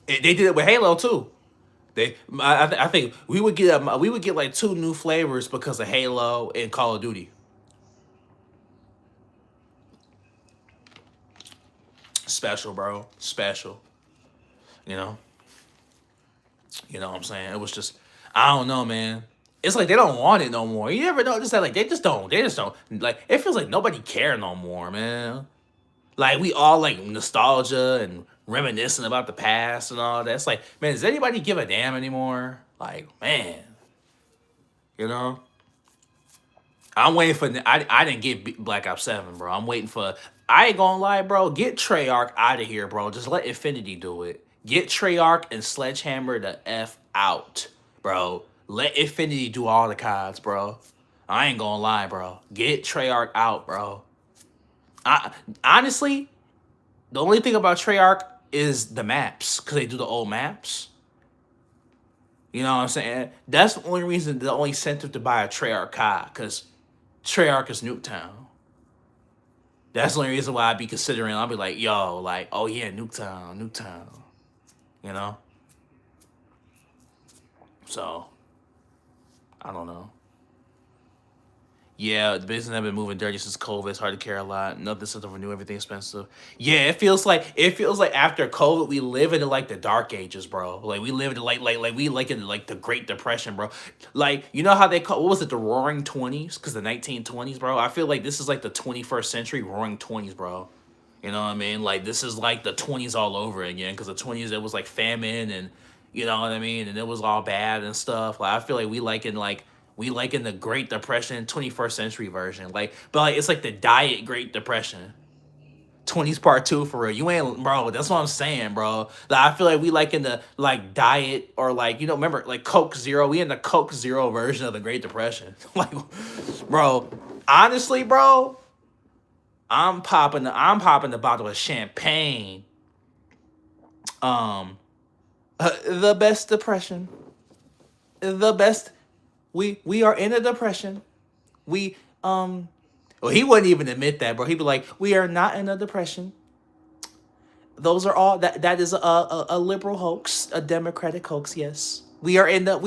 they did it with Halo too. I think we would get like two new flavors because of Halo and Call of Duty. Special, bro. Special. You know. You know what I'm saying? It was just I don't know, man. It's like they don't want it no more. You never notice that like they just don't like it feels like nobody care no more, man. Like we all like nostalgia and reminiscing about the past and all that. It's like, man, does anybody give a damn anymore? Like, man, you know? I'm waiting for I didn't get Black Ops 7, bro. I'm waiting for I ain't gonna lie, bro. Get Treyarch out of here, bro. Just let Infinity do it. Get Treyarch and Sledgehammer the F out, bro. Let Infinity do all the cards, bro. I ain't gonna lie, bro. Get Treyarch out, bro. I honestly, the only thing about Treyarch is the maps, because they do the old maps. You know what I'm saying? That's the only reason, the only incentive to buy a Treyarch card, because Treyarch is Nuketown. That's the only reason why I'd be considering. I'll be like, yo, like, oh yeah, Nuketown, Nuketown. You know? So, I don't know. Yeah, the business have been moving dirty since COVID. It's hard to care a lot. Nothing to renew, everything expensive. Yeah, it feels like after COVID we live in like the dark ages, bro. Like we lived in like we like in like the Great Depression, bro. Like you know how they call what was it, the Roaring Twenties? Because the 1920s, bro. I feel like this is like the 21st century Roaring Twenties, bro. You know what I mean? Like this is like the 20s all over again. Because the 20s it was like famine and you know what I mean, and it was all bad and stuff. Like I feel like we like in the Great Depression, 21st century version. Like, but like it's like the diet Great Depression. 20s part two for real. You ain't bro, that's what I'm saying, bro. Like, I feel like we like in the like diet or like, you know, remember like Coke Zero. We in the Coke Zero version of the Great Depression. Like, bro, honestly, bro, I'm popping the bottle of champagne. Um the best depression. The best we are in a depression. We well he wouldn't even admit that, bro. He'd be like, we are not in a depression. Those are all that is a liberal hoax, a democratic hoax, yes. We are in the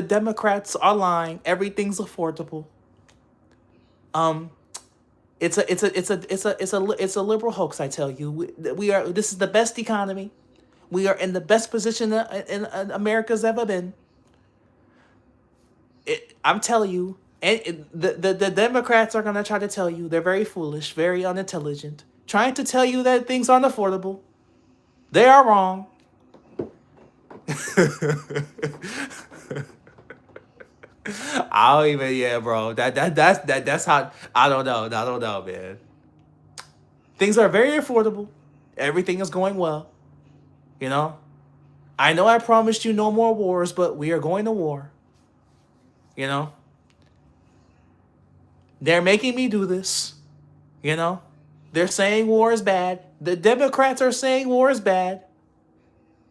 Democrats are lying. Everything's affordable. Um it's a liberal hoax, I tell you. We are this is the best economy. We are in the best position in America's ever been. I'm telling you, and the Democrats are gonna try to tell you they're very foolish, very unintelligent, trying to tell you that things aren't affordable. They are wrong. I don't even yeah, bro. That's how I don't know. I don't know, man. Things are very affordable. Everything is going well. You know. I know I promised you no more wars, but we are going to war. You know. They're making me do this. You know. They're saying war is bad. The Democrats are saying war is bad.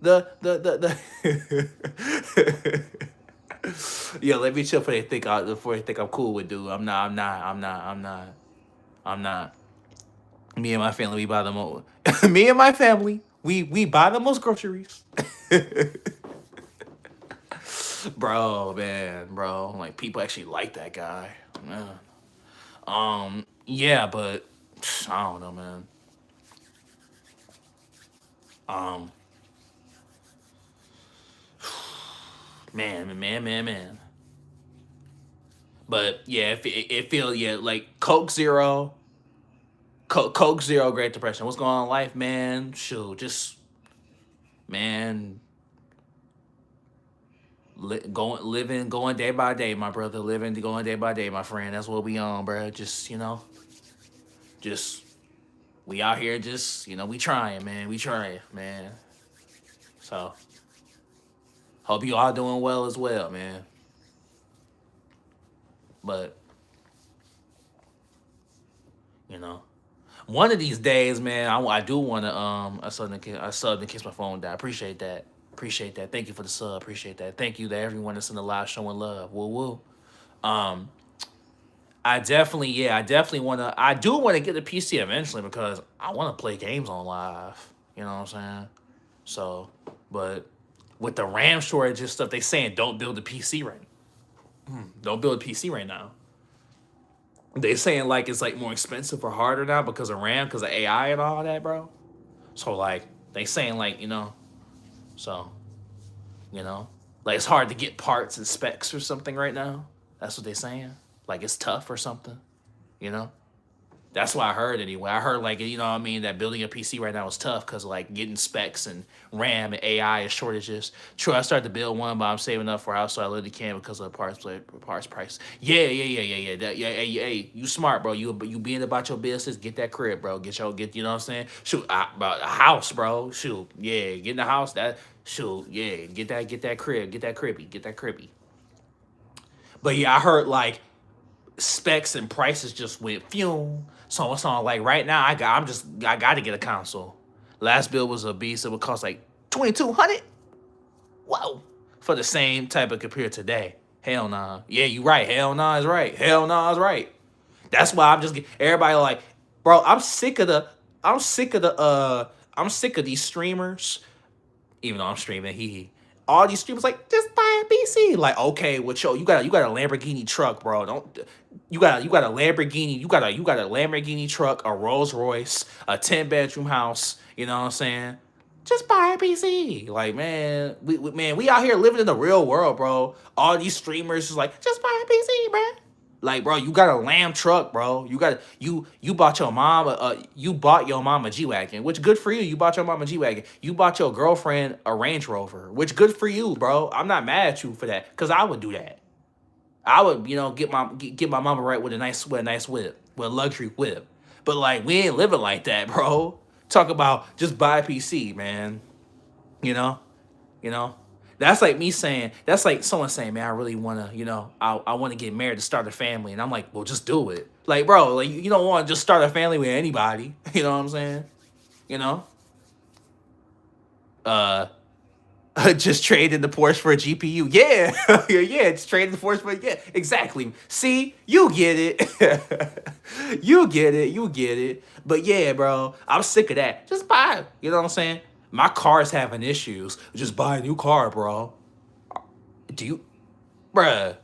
The Yeah, let me chill before they think I'm cool with dude. I'm not. Me and my family we buy the most me and my family, we buy the most groceries. Bro, man, bro. Like people actually like that guy. Man. Yeah, but I don't know, man. Um, man. But yeah, it feel yeah like Coke Zero. Coke Zero, Great Depression. What's going on in life, man? Shoot, just man, going day by day, my brother. Going day by day, my friend. That's what we on, bro. Just just we out here, just we trying, man. We trying, man. So hope you all doing well as well, man. But you know. One of these days, man, I do want to I subbed in case my phone died. Appreciate that. Appreciate that. Thank you for the sub. Appreciate that. Thank you to everyone that's in the live showing love. Woo woo. Um, I definitely want to. I do want to get a PC eventually because I want to play games on live. You know what I'm saying? So, but with the RAM shortage and stuff, they saying don't build a PC right. Don't build a PC right now. They saying like it's like more expensive or harder now because of RAM, because of AI and all that, bro. So like they saying like so you know like it's hard to get parts and specs or something right now. That's what they saying. Like it's tough or something. You know. That's what I heard anyway. I heard like what I mean, that building a PC right now is tough because like getting specs and RAM and AI and shortages. True, I started to build one, but I'm saving up for how so I literally can because of the parts price. Yeah. Hey, you smart, bro. You being about your business. Get that crib, bro. Get you know what I'm saying. Shoot, bro, a house, bro. Shoot, yeah, get in the house. That shoot, yeah, get that crib, get that cribby. But yeah, I heard like specs and prices just went fume. So it's on like right now I got to get a console. Last bill was a beast. It would cost like 2,200. Whoa, for the same type of computer today. Hell nah. Yeah, you right. Hell nah is right. Hell nah is right. That's why everybody like, bro. I'm sick of these streamers. Even though I'm streaming, all these streamers like just buy a PC. Like, okay, well, you got a Lamborghini truck, bro. Don't you got a Lamborghini? You got a Lamborghini truck, a Rolls Royce, a 10-bedroom house. You know what I'm saying? Just buy a PC. Like, man, we out here living in the real world, bro. All these streamers is like, just buy a PC, bro. Like, bro, you got a lamb truck, bro. You bought your mom a G wagon, which good for you. You bought your mom a G wagon. You bought your girlfriend a Range Rover, which good for you, bro. I'm not mad at you for that, cause I would do that. I would, get my mama right with a nice whip, with a luxury whip. But like, we ain't living like that, bro. Talk about just buy a PC, man. You know, you know. That's like me saying, that's like someone saying, man, I really want to, I want to get married to start a family. And I'm like, well, just do it. Like, bro, like you don't want to just start a family with anybody. You know what I'm saying? You know? Uh, just trade in the Porsche for a GPU. Yeah. Yeah, just trade in the Porsche for, yeah, exactly. See, you get it. You get it. You get it. But yeah, bro, I'm sick of that. Just buy it. You know what I'm saying? My car's having issues. Just buy a new car, bro. Do you, bruh?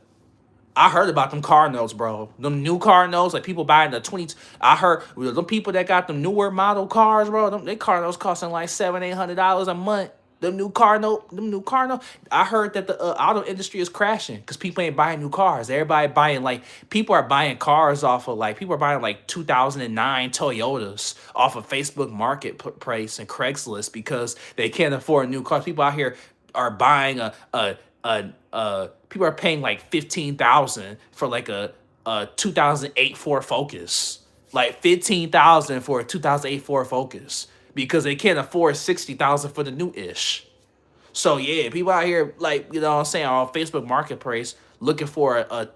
I heard about them car notes, bro. Them new car notes, like people buying the 20. I heard them people that got them newer model cars, bro. They car notes costing like $700-800 a month. Them new car note. I heard that the auto industry is crashing because people ain't buying new cars. Everybody buying people are buying cars off of people are buying like 2009 Toyotas off of Facebook Marketplace and Craigslist because they can't afford new cars. People out here are buying people are paying like 15,000 for like a 2008 Ford Focus, like 15,000 for a 2008 Ford Focus because they can't afford 60,000 for the new ish. So yeah, people out here you know what I'm saying, on Facebook Marketplace looking for a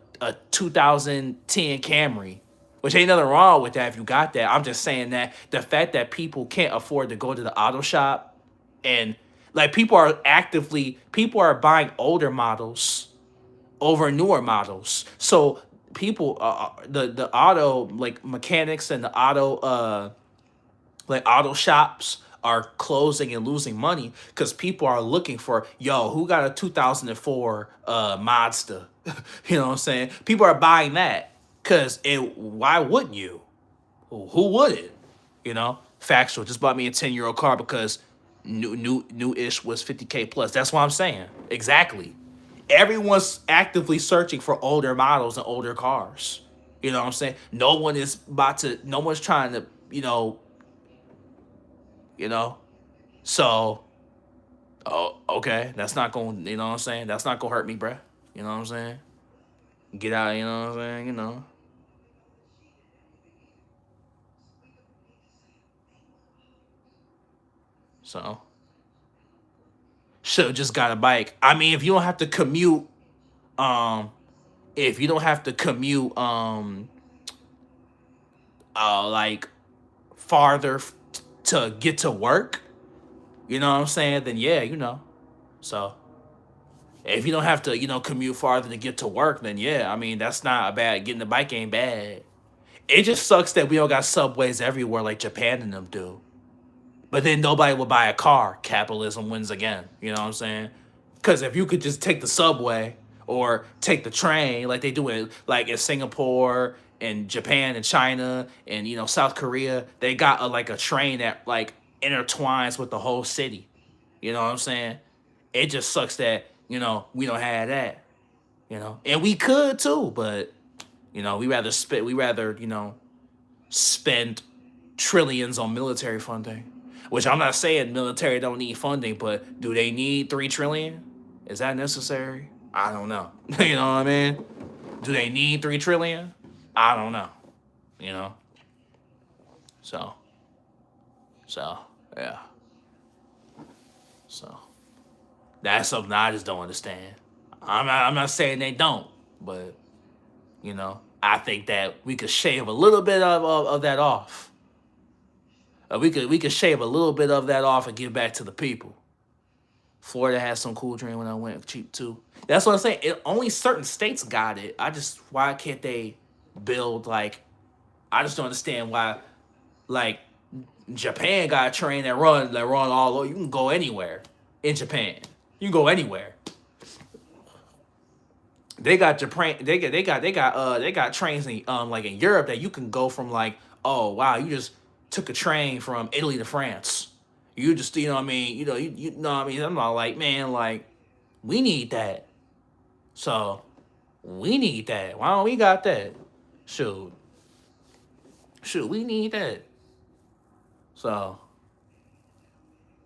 2010 Camry, which ain't nothing wrong with that if you got that. I'm just saying that the fact that people can't afford to go to the auto shop and people are buying older models over newer models. So people the auto mechanics and the auto shops are closing and losing money because people are looking for, who got a 2004 Mazda. You know what I'm saying? People are buying that because why wouldn't you? Who wouldn't? Factual. Just bought me a 10-year-old car because new-ish was 50K plus. That's what I'm saying. Exactly. Everyone's actively searching for older models and older cars. You know what I'm saying? No one's trying to you know, you know. So, oh, okay, that's not going. You know what I'm saying? That's not gonna hurt me, bruh. You know what I'm saying? Get out. You know what I'm saying? You know. So, should have just got a bike. I mean, if you don't have to commute, um, if you don't have to commute, like farther to get to work, you know what I'm saying? Then yeah, you know. So if you don't have to, commute farther to get to work, then yeah, I mean that's not a bad. Getting the bike ain't bad. It just sucks that we don't got subways everywhere like Japan and them do. But then nobody will buy a car. Capitalism wins again. You know what I'm saying? Because if you could just take the subway or take the train like they do in like in Singapore and Japan and China and South Korea, they got like a train that like intertwines with the whole city. You know what I'm saying? It just sucks that we don't have that. And we could too, but we rather spend trillions on military funding. Which I'm not saying military don't need funding, but do they need 3 trillion? Is that necessary? I don't know. You know what I mean? Do they need 3 trillion? I don't know. You know? So so yeah. So that's something I just don't understand. I'm not saying they don't, but I think that we could shave a little bit of that off. We could shave a little bit of that off and give back to the people. Florida has some cool drink when I went cheap too. That's what I'm saying. Only certain states got it. Why can't they build like? I just don't understand why like Japan got a train that run all over. You can go anywhere in Japan. You can go anywhere. They got Japan. They got trains in like in Europe that you can go from like, oh wow, you just took a train from Italy to France. You just what I mean, you know what I mean. I'm not like, man, like we need that. So we need that. Why don't we got that? Shoot, shoot, we need that. So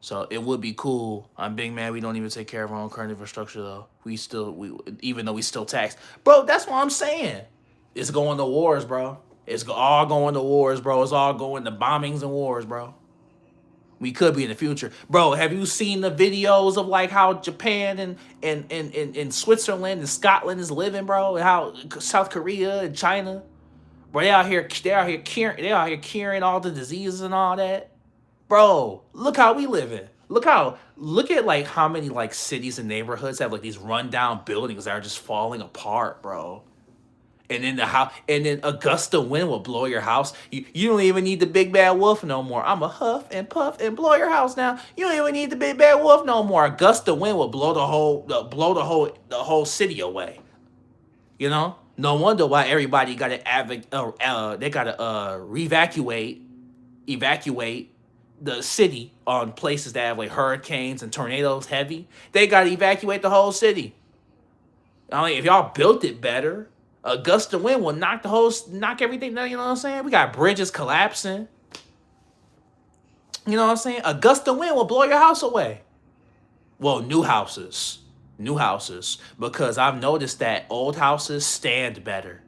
so it would be cool. I'm big man. We don't even take care of our own current infrastructure though. We even though we still tax, bro. That's what I'm saying. It's going to wars, bro. All going to wars, bro. It's all going to bombings and wars, bro. We could be in the future, bro. Have you seen the videos of like how Japan and Switzerland and Scotland is living, bro? And how South Korea and China, bro, they out here curing all the diseases and all that. Bro, look how we living. Look at like how many like cities and neighborhoods have like these rundown buildings that are just falling apart, bro. And then a gust of wind will blow your house. You don't even need the big bad wolf no more. I'm a huff and puff and blow your house down. You don't even need the big bad wolf no more. A gust of wind will blow the whole city away. No wonder why everybody got to they got to evacuate the city on places that have like hurricanes and tornadoes heavy. They got to evacuate the whole city. I mean, if y'all built it better, a gust of wind will knock everything down. You know what I'm saying? We got bridges collapsing. You know what I'm saying? A gust of wind will blow your house away. Well, new houses, because I've noticed that old houses stand better.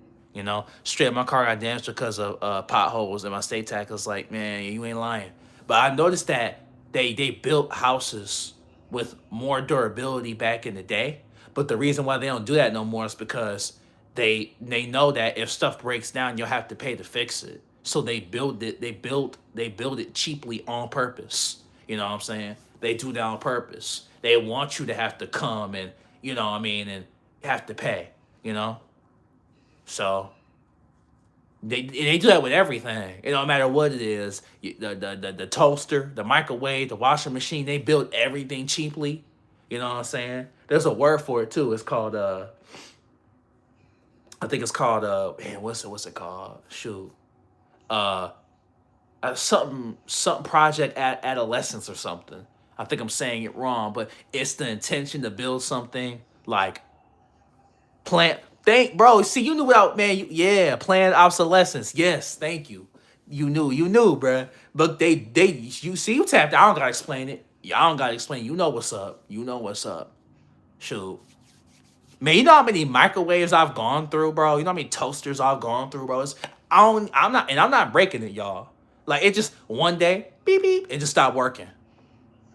Straight up, my car got damaged because of potholes, and my state tax was like, man, you ain't lying. But I noticed that they built houses with more durability back in the day. But the reason why they don't do that no more is because they know that if stuff breaks down, you'll have to pay to fix it. So they build it cheaply on purpose. You know what I'm saying? They do that on purpose. They want you to have to come and what I mean, and have to pay. You know, so they do that with everything. It don't matter what it is. The toaster, the microwave, the washing machine. They build everything cheaply. You know what I'm saying? There's a word for it too. It's called I think it's called man, what's it called? Shoot. Uh something project at adolescence or something. I think I'm saying it wrong, but it's the intention to build something like plant. Thank bro. See, you knew without man. Yeah, planned obsolescence. Yes, thank you. You knew, bruh. But you see, you tapped. I don't gotta explain it. Y'all don't gotta explain. You know what's up. You know what's up. Shoot, man. You know how many microwaves I've gone through, bro. You know how many toasters I've gone through, bro. I don't. I'm not breaking it, y'all. Like it just one day, beep beep, it just stopped working,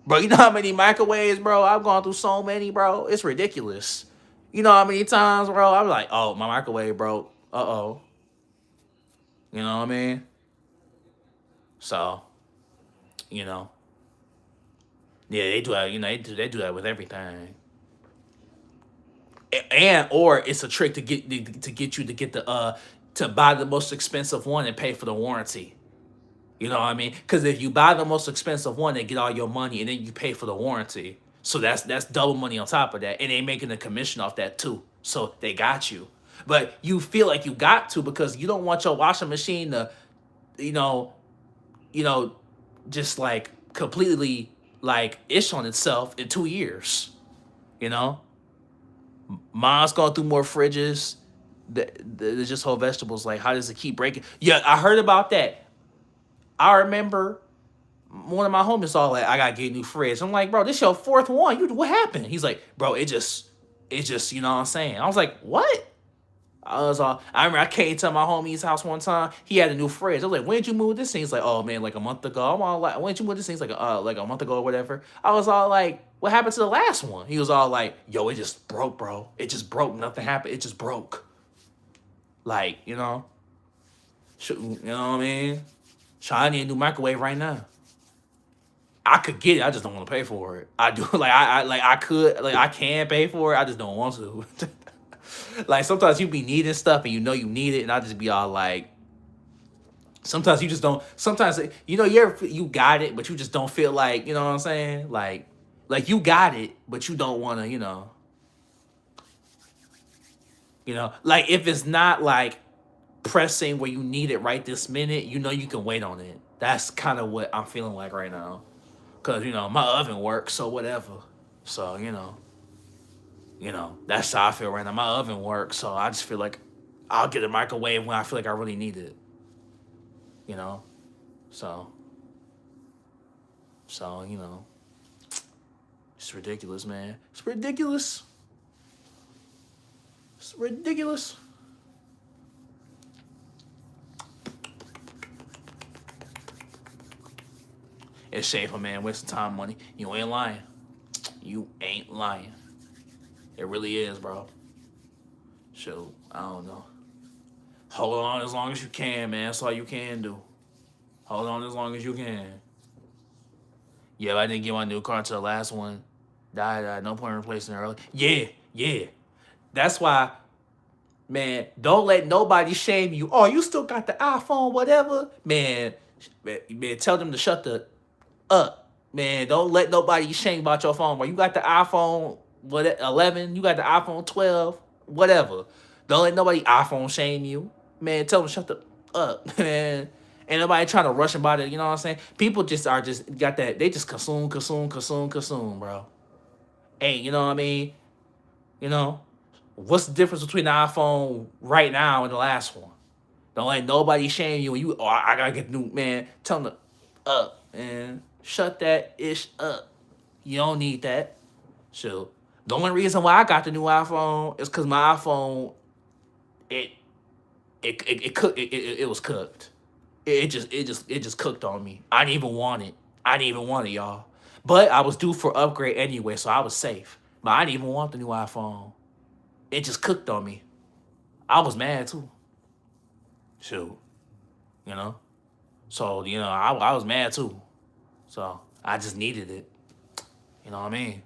bro. You know how many microwaves, bro? I've gone through so many, bro. It's ridiculous. You know how many times, bro? I'm like, oh, my microwave broke. Uh-oh. You know what I mean? So, you know, yeah, they do that. You know, they do that with everything. And or it's a trick to get you to get the to buy the most expensive one and pay for the warranty. You know what I mean? Because if you buy the most expensive one, they get all your money, and then you pay for the warranty. So that's double money on top of that, and they making a commission off that too. So they got you, but you feel like you got to because you don't want your washing machine to, you know, you know, just like completely like ish on itself in 2 years. You know, mine's gone through more fridges. The just whole vegetables. Like, how does it keep breaking? Yeah, I heard about that. I remember one of my homies all like, I gotta get a new fridge. I'm like, bro, this your fourth one. What happened? He's like, bro, it just, you know what I'm saying? I was like, what? I remember I came to my homie's house one time. He had a new fridge. I was like, when did you move this thing? He's like, oh man, like a month ago. I'm all like, when did you move this thing? He's like a month ago or whatever. I was all like, what happened to the last one? He was all like, yo, it just broke, bro. It just broke. Nothing happened. It just broke. Like, you know what I mean? So I need a new microwave right now. I could get it. I just don't want to pay for it. I do I could I can pay for it. I just don't want to. Like sometimes you be needing stuff and you know you need it, and I just be all like, sometimes you just don't. Sometimes you got it, but you just don't feel like, you know what I'm saying? Like you got it, but you don't want to, like if it's not like pressing where you need it right this minute, you can wait on it. That's kind of what I'm feeling like right now. Cause my oven works, so whatever. So that's how I feel right now. My oven works, so I just feel like I'll get a microwave when I feel like I really need it. You know, so it's ridiculous, man. It's ridiculous. It's ridiculous. It's shameful, man. Wasting time, money. You ain't lying. You ain't lying. It really is, bro. Shoot, I don't know. Hold on as long as you can, man. That's all you can do. Hold on as long as you can. Yeah, I didn't get my new car until the last one died. No point in replacing it early. Yeah. That's why, man, don't let nobody shame you. Oh, you still got the iPhone, whatever. Man, tell them to shut the up. Man, don't let nobody shame about your phone, bro. You got the iPhone 11, you got the iPhone 12, whatever. Don't let nobody iPhone shame you. Man, tell them to shut the up, man. Ain't nobody trying to rush about it, you know what I'm saying? People just got that, they just consume, bro. Hey, you know what I mean? What's the difference between the iPhone right now and the last one? Don't let nobody shame you when I gotta get new, man. Tell them to up, man. Shut that ish up. You don't need that. So the only reason why I got the new iPhone is because my iPhone, it was cooked. It just cooked on me. I didn't even want it. Y'all. But I was due for upgrade anyway, so I was safe. But I didn't even want the new iPhone. It just cooked on me. I was mad too. Shoot. You know? So, I was mad too. So I just needed it. You know what I mean?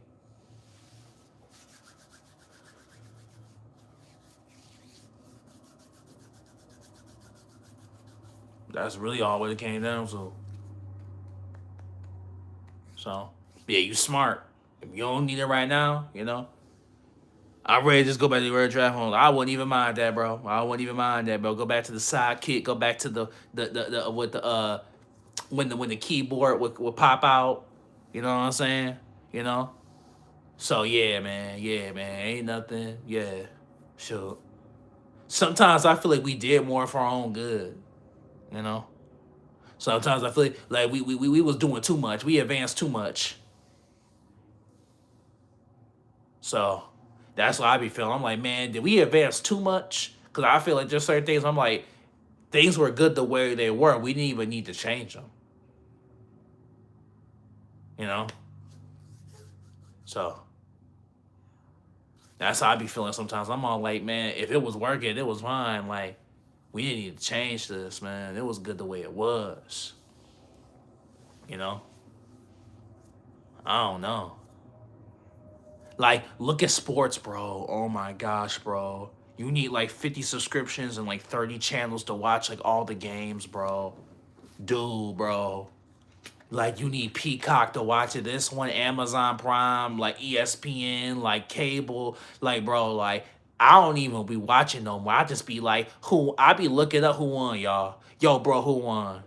That's really all what it came down to. So, yeah, you smart. If you don't need it right now, I'm ready to just go back to the draft home. I wouldn't even mind that, bro. Go back to the sidekick. Go back to the with the when the keyboard would pop out. You know what I'm saying? You know. So yeah, man. Ain't nothing. Yeah, sure. Sometimes I feel like we did more for our own good. You know. Sometimes I feel like we was doing too much. We advanced too much. So that's what I be feeling. I'm like, man, did we advance too much? Because I feel like there's certain things I'm like, things were good the way they were. We didn't even need to change them. You know? So that's how I be feeling sometimes. I'm all like, man, if it was working, it was fine. Like, we didn't need to change this, man. It was good the way it was. You know? I don't know. Like, look at sports, bro. Oh my gosh, bro. You need like 50 subscriptions and like 30 channels to watch like all the games, bro. Dude, bro. Like, you need Peacock to watch it. This one, Amazon Prime, like ESPN, like cable. Like, bro, like, I don't even be watching no more. I just be like, I be looking up who won, y'all. Yo, bro, who won?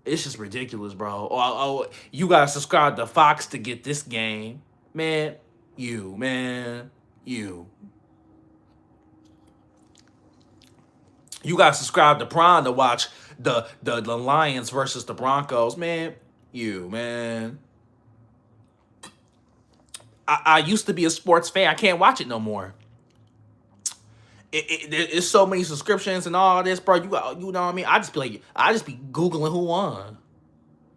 It's just ridiculous, bro. You gotta subscribe to Fox to get this game. Man, man. You. You gotta subscribe to Prime to watch the Lions versus the Broncos. Man, man. I used to be a sports fan. I can't watch it no more. It's so many subscriptions and all this, bro. You know what I mean? I just be Googling who won.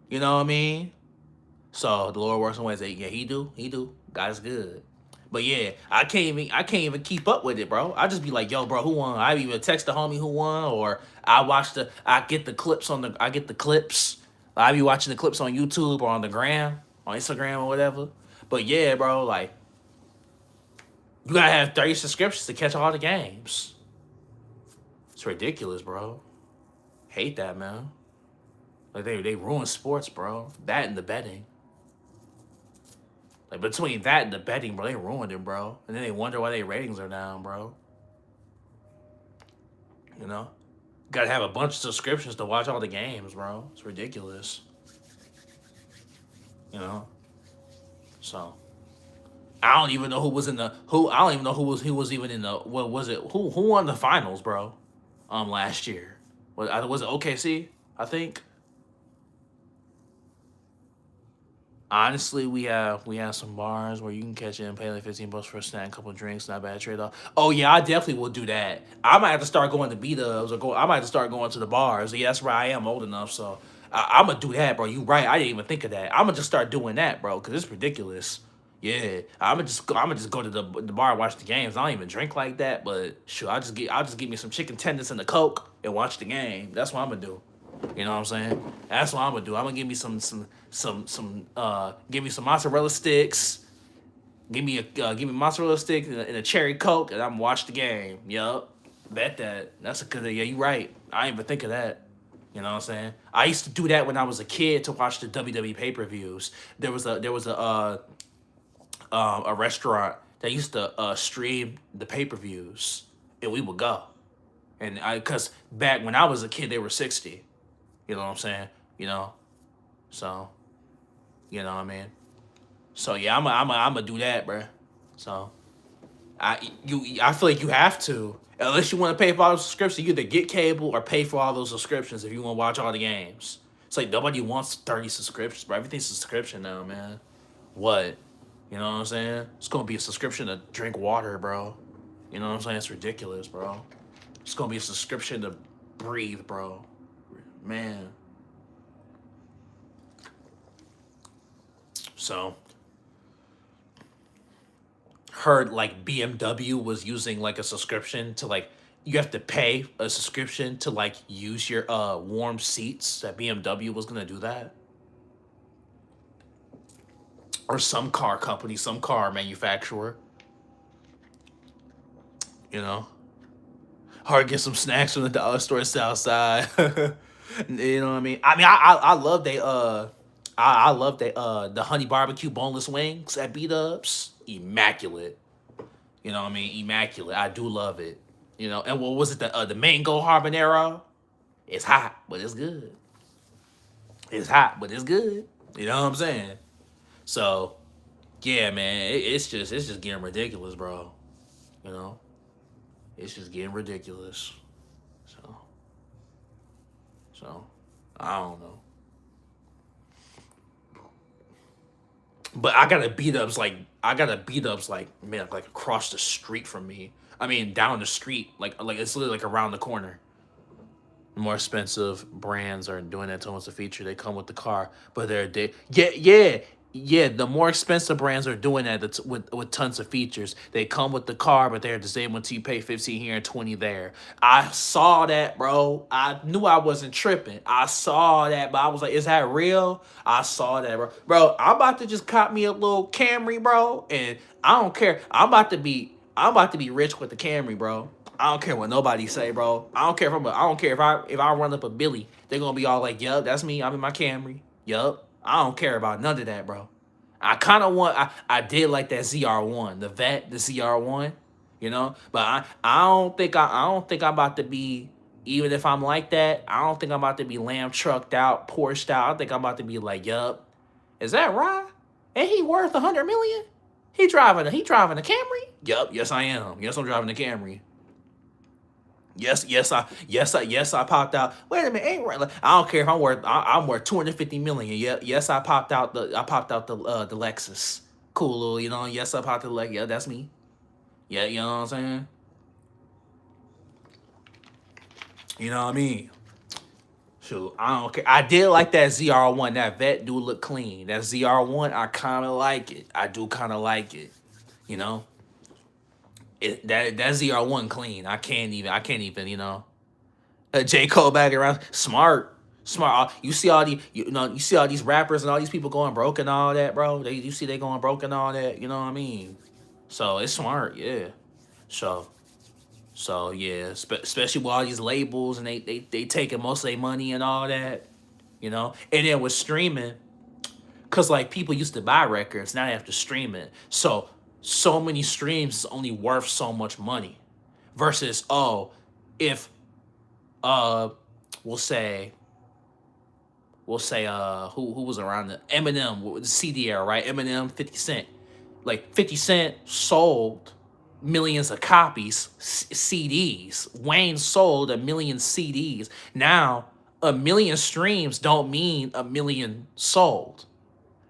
You know what I mean? So the Lord works in ways that yeah, he do. God is good. But yeah, I can't even keep up with it, bro. I just be like, yo, bro, who won? I even text the homie who won, or I get the clips I get the clips. I be watching the clips on YouTube or on the gram, on Instagram or whatever. But yeah, bro, like, you gotta have 30 subscriptions to catch all the games. It's ridiculous, bro. Hate that, man. Like, they ruin sports, bro. That and the betting. Like, between that and the betting, bro, they ruined it, bro. And then they wonder why their ratings are down, bro. You know? Gotta have a bunch of subscriptions to watch all the games, bro. It's ridiculous. You know? So I don't even know who was in the I don't even know who was even in the what was it? Who won the finals, bro? Last year. Was it OKC? I think. Honestly, we have some bars where you can catch it and pay like $15 for a snack, a couple of drinks, not bad trade off. Oh yeah, I definitely will do that. I might have to start going to B-dubs I might have to start going to the bars. Yeah, that's where I am old enough, so I'm gonna do that, bro. You right? I didn't even think of that. I'm gonna just start doing that, bro, because it's ridiculous. Yeah, I'm gonna just go to the bar and watch the games. I don't even drink like that, but sure, I'll just get me some chicken tenders and a Coke and watch the game. That's what I'm gonna do. You know what I'm saying? That's what I'm gonna do. I'm gonna give me give me some mozzarella sticks. Give me mozzarella sticks and a cherry Coke, and I'm gonna watch the game. Yup, bet that. That's a good. Yeah, you right. I didn't even think of that. You know what I'm saying? I used to do that when I was a kid to watch the WWE pay-per-views. There was a restaurant that used to stream the pay-per-views, and we would go. And cause back when I was a kid, they were 60. You know what I'm saying? You know, so you know what I mean. So yeah, I'm gonna do that, bro. So I feel like you have to, unless you want to pay for all those subscriptions. You either get cable or pay for all those subscriptions if you want to watch all the games. It's like nobody wants 30 subscriptions, bro. Everything's a subscription now, man. What? You know what I'm saying? It's gonna be a subscription to drink water, bro. You know what I'm saying? It's ridiculous, bro. It's gonna be a subscription to breathe, bro. Man. So heard like BMW was using like a subscription to like you have to pay a subscription to like use your warm seats. That BMW was gonna do that. Or some car company, some car manufacturer. You know? Or get some snacks from the dollar store south side. You know what I mean? I love I love the honey barbecue boneless wings at B Dubs. Immaculate. You know what I mean? Immaculate. I do love it. You know, and what was it? The mango habanero? It's hot, but it's good. It's hot, but it's good. You know what I'm saying? So, yeah, man, it's just getting ridiculous, bro. You know, it's just getting ridiculous. So I don't know. But I got a beat ups like man like across the street from me. I mean down the street like it's literally like around the corner. The more expensive brands are doing that to us a feature. They come with the car, but yeah. The more expensive brands are doing that with tons of features. They come with the car, but they're the same until you pay 15 here and 20 there. I saw that, bro. I knew I wasn't tripping. I saw that, but I was like, is that real? I saw that, bro. Bro, I'm about to just cop me a little Camry, bro, and I don't care. I'm about to be rich with the Camry, bro. I don't care what nobody say, bro. I don't care if I run up a Billy. They're gonna be all like, "Yup, that's me. I'm in my Camry. Yup." I don't care about none of that, bro. I did like that ZR1, the vet, the ZR1, but I don't think I'm about to be, even if I'm like that, I don't think I'm about to be lamb trucked out, Porsche out. I think I'm about to be like, "Yup, is that right? Ain't he worth 100 million? He driving a Camry? Yup, yes I am. Yes, I'm driving a Camry. Yes, I popped out. Wait a minute, ain't right. Like, I don't care if I'm worth 250 million. Yeah, yes, I popped out the Lexus. Cool little, Yes, I popped out the Lexus. Yeah, that's me. Yeah, you know what I'm saying. You know what I mean? Shoot, I don't care. I did like that ZR1. That vet do look clean. That ZR1, I kind of like it. I do kind of like it. You know, that ZR1 clean. I can't even. J. Cole back around. Smart. Smart. You see all these rappers and all these people going broke and all that, bro. You see they going broke and all that. You know what I mean? So it's smart, yeah. So yeah, especially with all these labels and they taking most of their money and all that. And then with streaming, cause like people used to buy records, now they have to stream it. So many streams is only worth so much money, versus if uh we'll say who was around the Eminem with the CD era, right? Eminem, 50 Cent. Like 50 Cent sold millions of copies, CDs. Wayne sold a million CDs. Now, a million streams don't mean a million sold.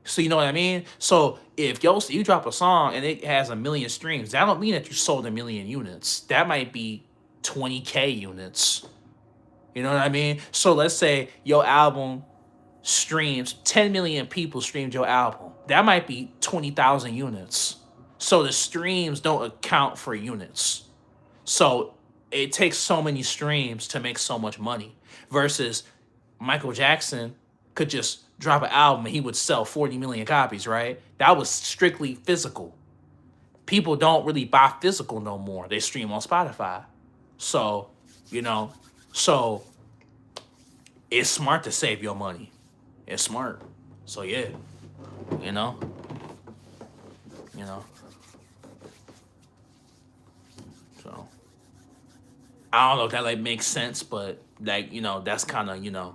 So you know what I mean? So if you drop a song and it has a million streams, that don't mean that you sold a million units. That might be 20K units. You know what I mean? So let's say your album streams, 10 million people streamed your album. That might be 20,000 units. So the streams don't account for units. So it takes so many streams to make so much money. Versus Michael Jackson could just drop an album and he would sell 40 million copies, right? That was strictly physical. People don't really buy physical no more. They stream on Spotify. So, you know, so it's smart to save your money. It's smart. So yeah, you know, you know. So I don't know if that like makes sense, but like that's kind of you know,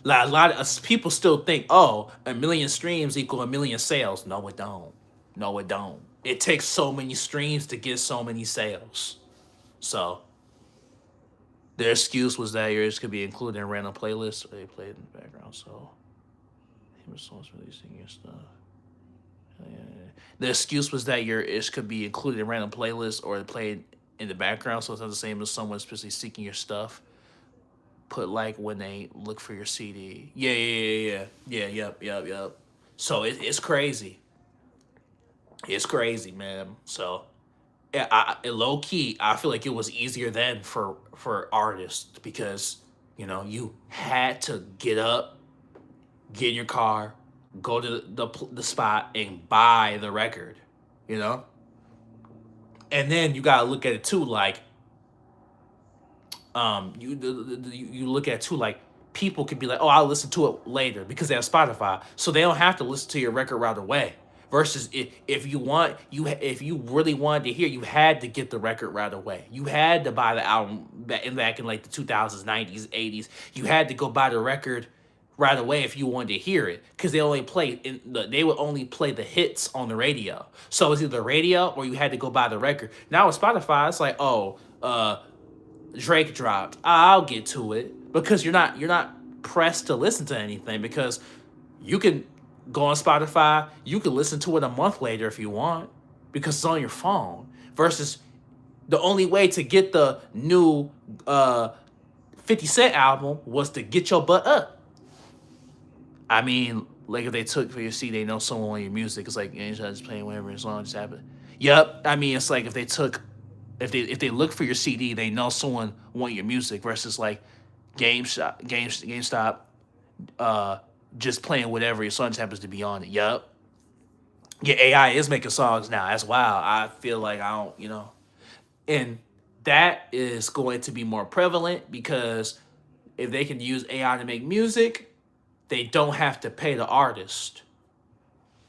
like a lot of people still think, oh, a million streams equal a million sales. No, it don't. No, it don't. It takes so many streams to get so many sales. So their excuse was that yours could be included in random playlists or they played in the background. So he was songs releasing your stuff. Yeah. The excuse was that your ish could be included in random playlists or played in the background, so it's not the same as someone especially seeking your stuff. Put like when they look for your CD. Yeah. Yep. So it's crazy. It's crazy, man. So yeah, low key, I feel like it was easier then for artists because you had to get up, get in your car, go to the spot and buy the record, you know. And then you gotta look at it too, like you look at it too, like people could be like, oh, I'll listen to it later because they have Spotify, so they don't have to listen to your record right away. Versus if you really wanted to hear, you had to get the record right away. You had to buy the album back in like the 2000s, 90s, 80s. You had to go buy the record right away if you wanted to hear it because they would only play the hits on the radio. So it was either the radio or you had to go buy the record. Now with Spotify, it's like, oh, Drake dropped. I'll get to it because you're not pressed to listen to anything because you can go on Spotify. You can listen to it a month later if you want because it's on your phone. Versus the only way to get the new 50 Cent album was to get your butt up. I mean, like if they took for your CD, they know someone on your music. It's like Angela just playing whatever song just happened. Yep. I mean, it's like if they took, if they look for your CD, they know someone want your music. Versus like GameStop, uh, just playing whatever your song just happens to be on it. Yep. Yeah, AI is making songs now. That's wild. I feel like I don't, and that is going to be more prevalent because if they can use AI to make music, they don't have to pay the artist.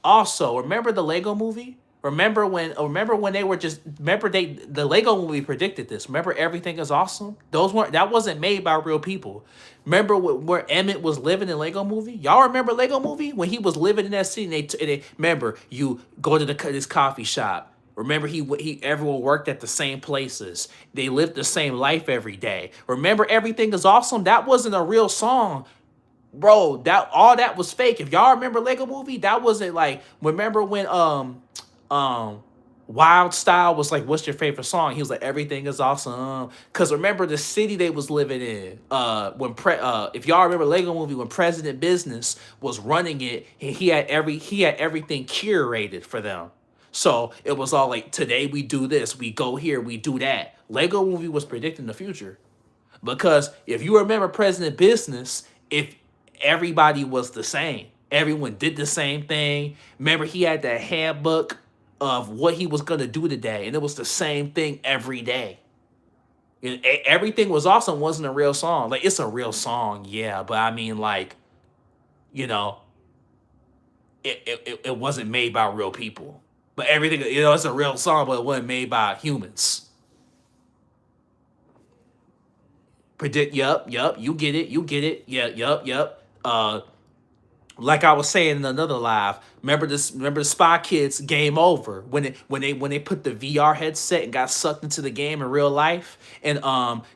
Also, remember the Lego movie? Remember when they were just remember they the Lego movie predicted this. Remember everything is awesome? That wasn't made by real people. Remember where Emmett was living in Lego movie? Y'all remember Lego movie when he was living in that city? And they remember you go to this coffee shop. Remember he everyone worked at the same places. They lived the same life every day. Remember everything is awesome? That wasn't a real song. Bro, that all that was fake. If y'all remember Lego movie, that wasn't like remember when um Wild Style was like, what's your favorite song? He was like, everything is awesome. Cause remember the city they was living in. If y'all remember Lego movie, when President Business was running it, he had everything curated for them. So it was all like, today we do this, we go here, we do that. Lego movie was predicting the future. Because if you remember President Business, if everybody was the same, everyone did the same thing. Remember, he had that handbook of what he was gonna do today, and it was the same thing every day. And everything was awesome. Wasn't a real song. Like it's a real song, yeah, but I mean, like, you know, it wasn't made by real people. But everything, it's a real song, but it wasn't made by humans. Predict. Yup. You get it. Yeah. Yup. Like I was saying in another live, remember this? Remember the Spy Kids Game Over when they put the VR headset and got sucked into the game in real life, and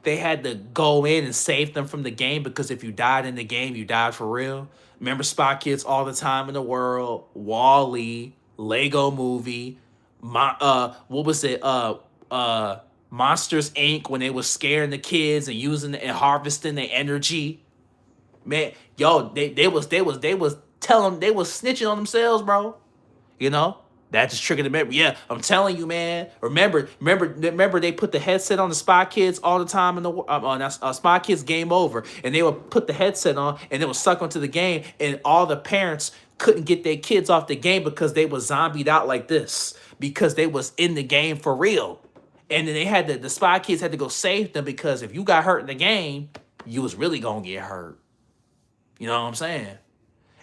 they had to go in and save them from the game because if you died in the game, you died for real. Remember Spy Kids all the time in the world, Wall-E, Lego Movie, what was it? Monsters Inc. when they was scaring the kids and using and harvesting their energy. Man, yo, they was telling they was snitching on themselves, bro. You know that just triggered the memory. Yeah, I'm telling you, man. Remember, they put the headset on the Spy Kids all the time in the on Spy Kids Game Over, and they would put the headset on and they would suck onto the game, and all the parents couldn't get their kids off the game because they was zombied out like this because they was in the game for real, and then they had the Spy Kids had to go save them because if you got hurt in the game, you was really gonna get hurt. You know what I'm saying?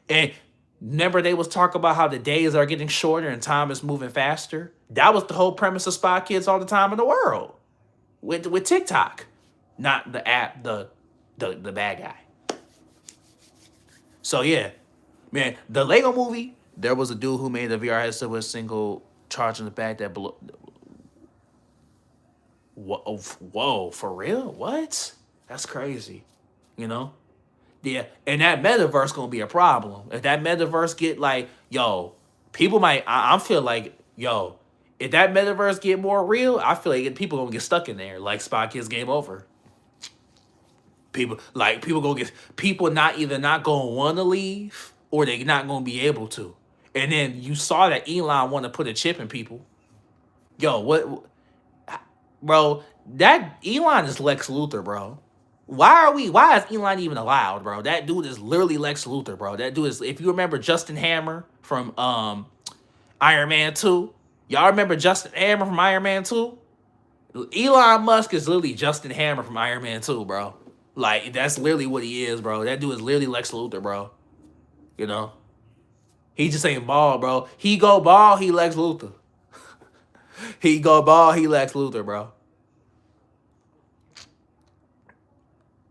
And remember they was talking about how the days are getting shorter and time is moving faster? That was the whole premise of Spy Kids all the time in the world. With TikTok. Not the app, the bad guy. So yeah. Man, the Lego movie, there was a dude who made a VR headset with a single charge in the back that blew. Whoa, for real? What? That's crazy. You know? Yeah, and that metaverse gonna be a problem. If that metaverse get like, yo, people might. I feel like, yo, if that metaverse get more real, I feel like people gonna get stuck in there. Like Spy Kids Game Over. People gonna get people not either not gonna want to leave or they not gonna be able to. And then you saw that Elon want to put a chip in people. Yo, what, bro? That Elon is Lex Luthor, bro. Why is Elon even allowed, bro? That dude is literally Lex Luthor, bro. That dude is, if you remember Justin Hammer from Iron Man 2. Y'all remember Justin Hammer from Iron Man 2? Elon Musk is literally Justin Hammer from Iron Man 2, bro. Like, that's literally what he is, bro. That dude is literally Lex Luthor, bro. You know? He just ain't ball, bro. He go ball, he Lex Luthor. He go ball, he Lex Luthor, bro.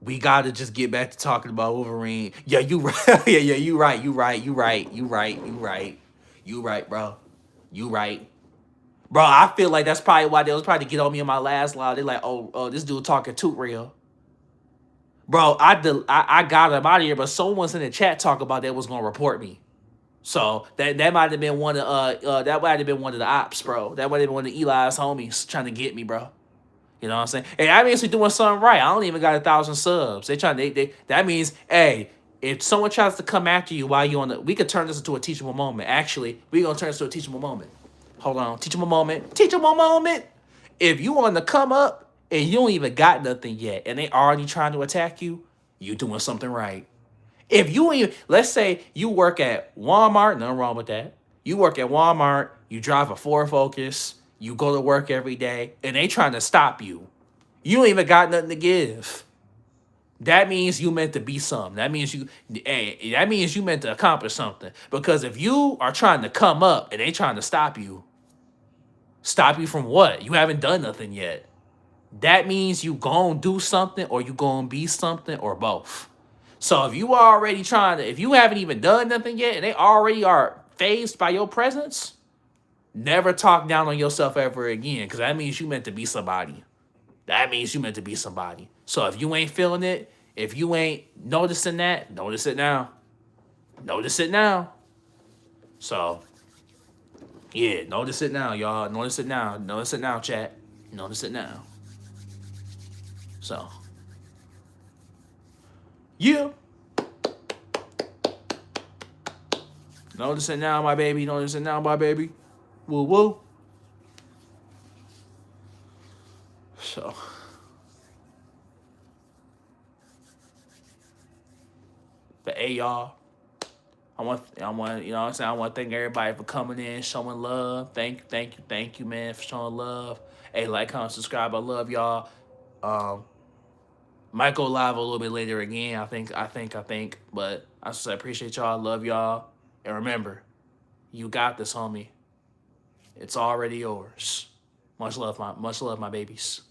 We gotta just get back to talking about Wolverine. Yeah, you right. Yeah, you right. You right, bro. You right. Bro, I feel like that's probably why they was trying to get on me in my last live. They like, oh, this dude talking too real. Bro, I got him out of here, but someone's in the chat talking about they was gonna report me. So that might have been one of that might have been one of the ops, bro. That might have been one of Eli's homies trying to get me, bro. You know what I'm saying? Hey, I'm actually doing something right. I don't even got 1,000 subs. They trying they that means, hey, if someone tries to come after you while you on the, we could turn this into a teachable moment. Actually, we gonna turn this to a teachable moment. Hold on, teachable moment, teachable moment. If you on the come up and you don't even got nothing yet, and they already trying to attack you, you doing something right. If you ain't, let's say you work at Walmart, nothing wrong with that. You work at Walmart, you drive a Ford Focus, you go to work every day, and they trying to stop you. You ain't even got nothing to give. That means you meant to be something. That means hey, that means you meant to accomplish something. Because if you are trying to come up and they trying to stop you from what? You haven't done nothing yet. That means you gonna do something or you gonna be something or both. So if you are already trying to, if you haven't even done nothing yet and they already are phased by your presence, never talk down on yourself ever again, because that means you meant to be somebody. That means you meant to be somebody. So if you ain't feeling it, if you ain't noticing that, notice it now. Notice it now. So, yeah, notice it now, y'all. Notice it now. Notice it now, chat. Notice it now. So, yeah. Notice it now, my baby. Notice it now, my baby. Woo woo. So, but hey, y'all. You know what I'm saying? I want to thank everybody for coming in, showing love. Thank you, man, for showing love. Hey, like, comment, subscribe. I love y'all. Might go live a little bit later again. I think. But I just appreciate y'all. Love y'all. And remember, you got this, homie. It's already yours. Much love, my babies.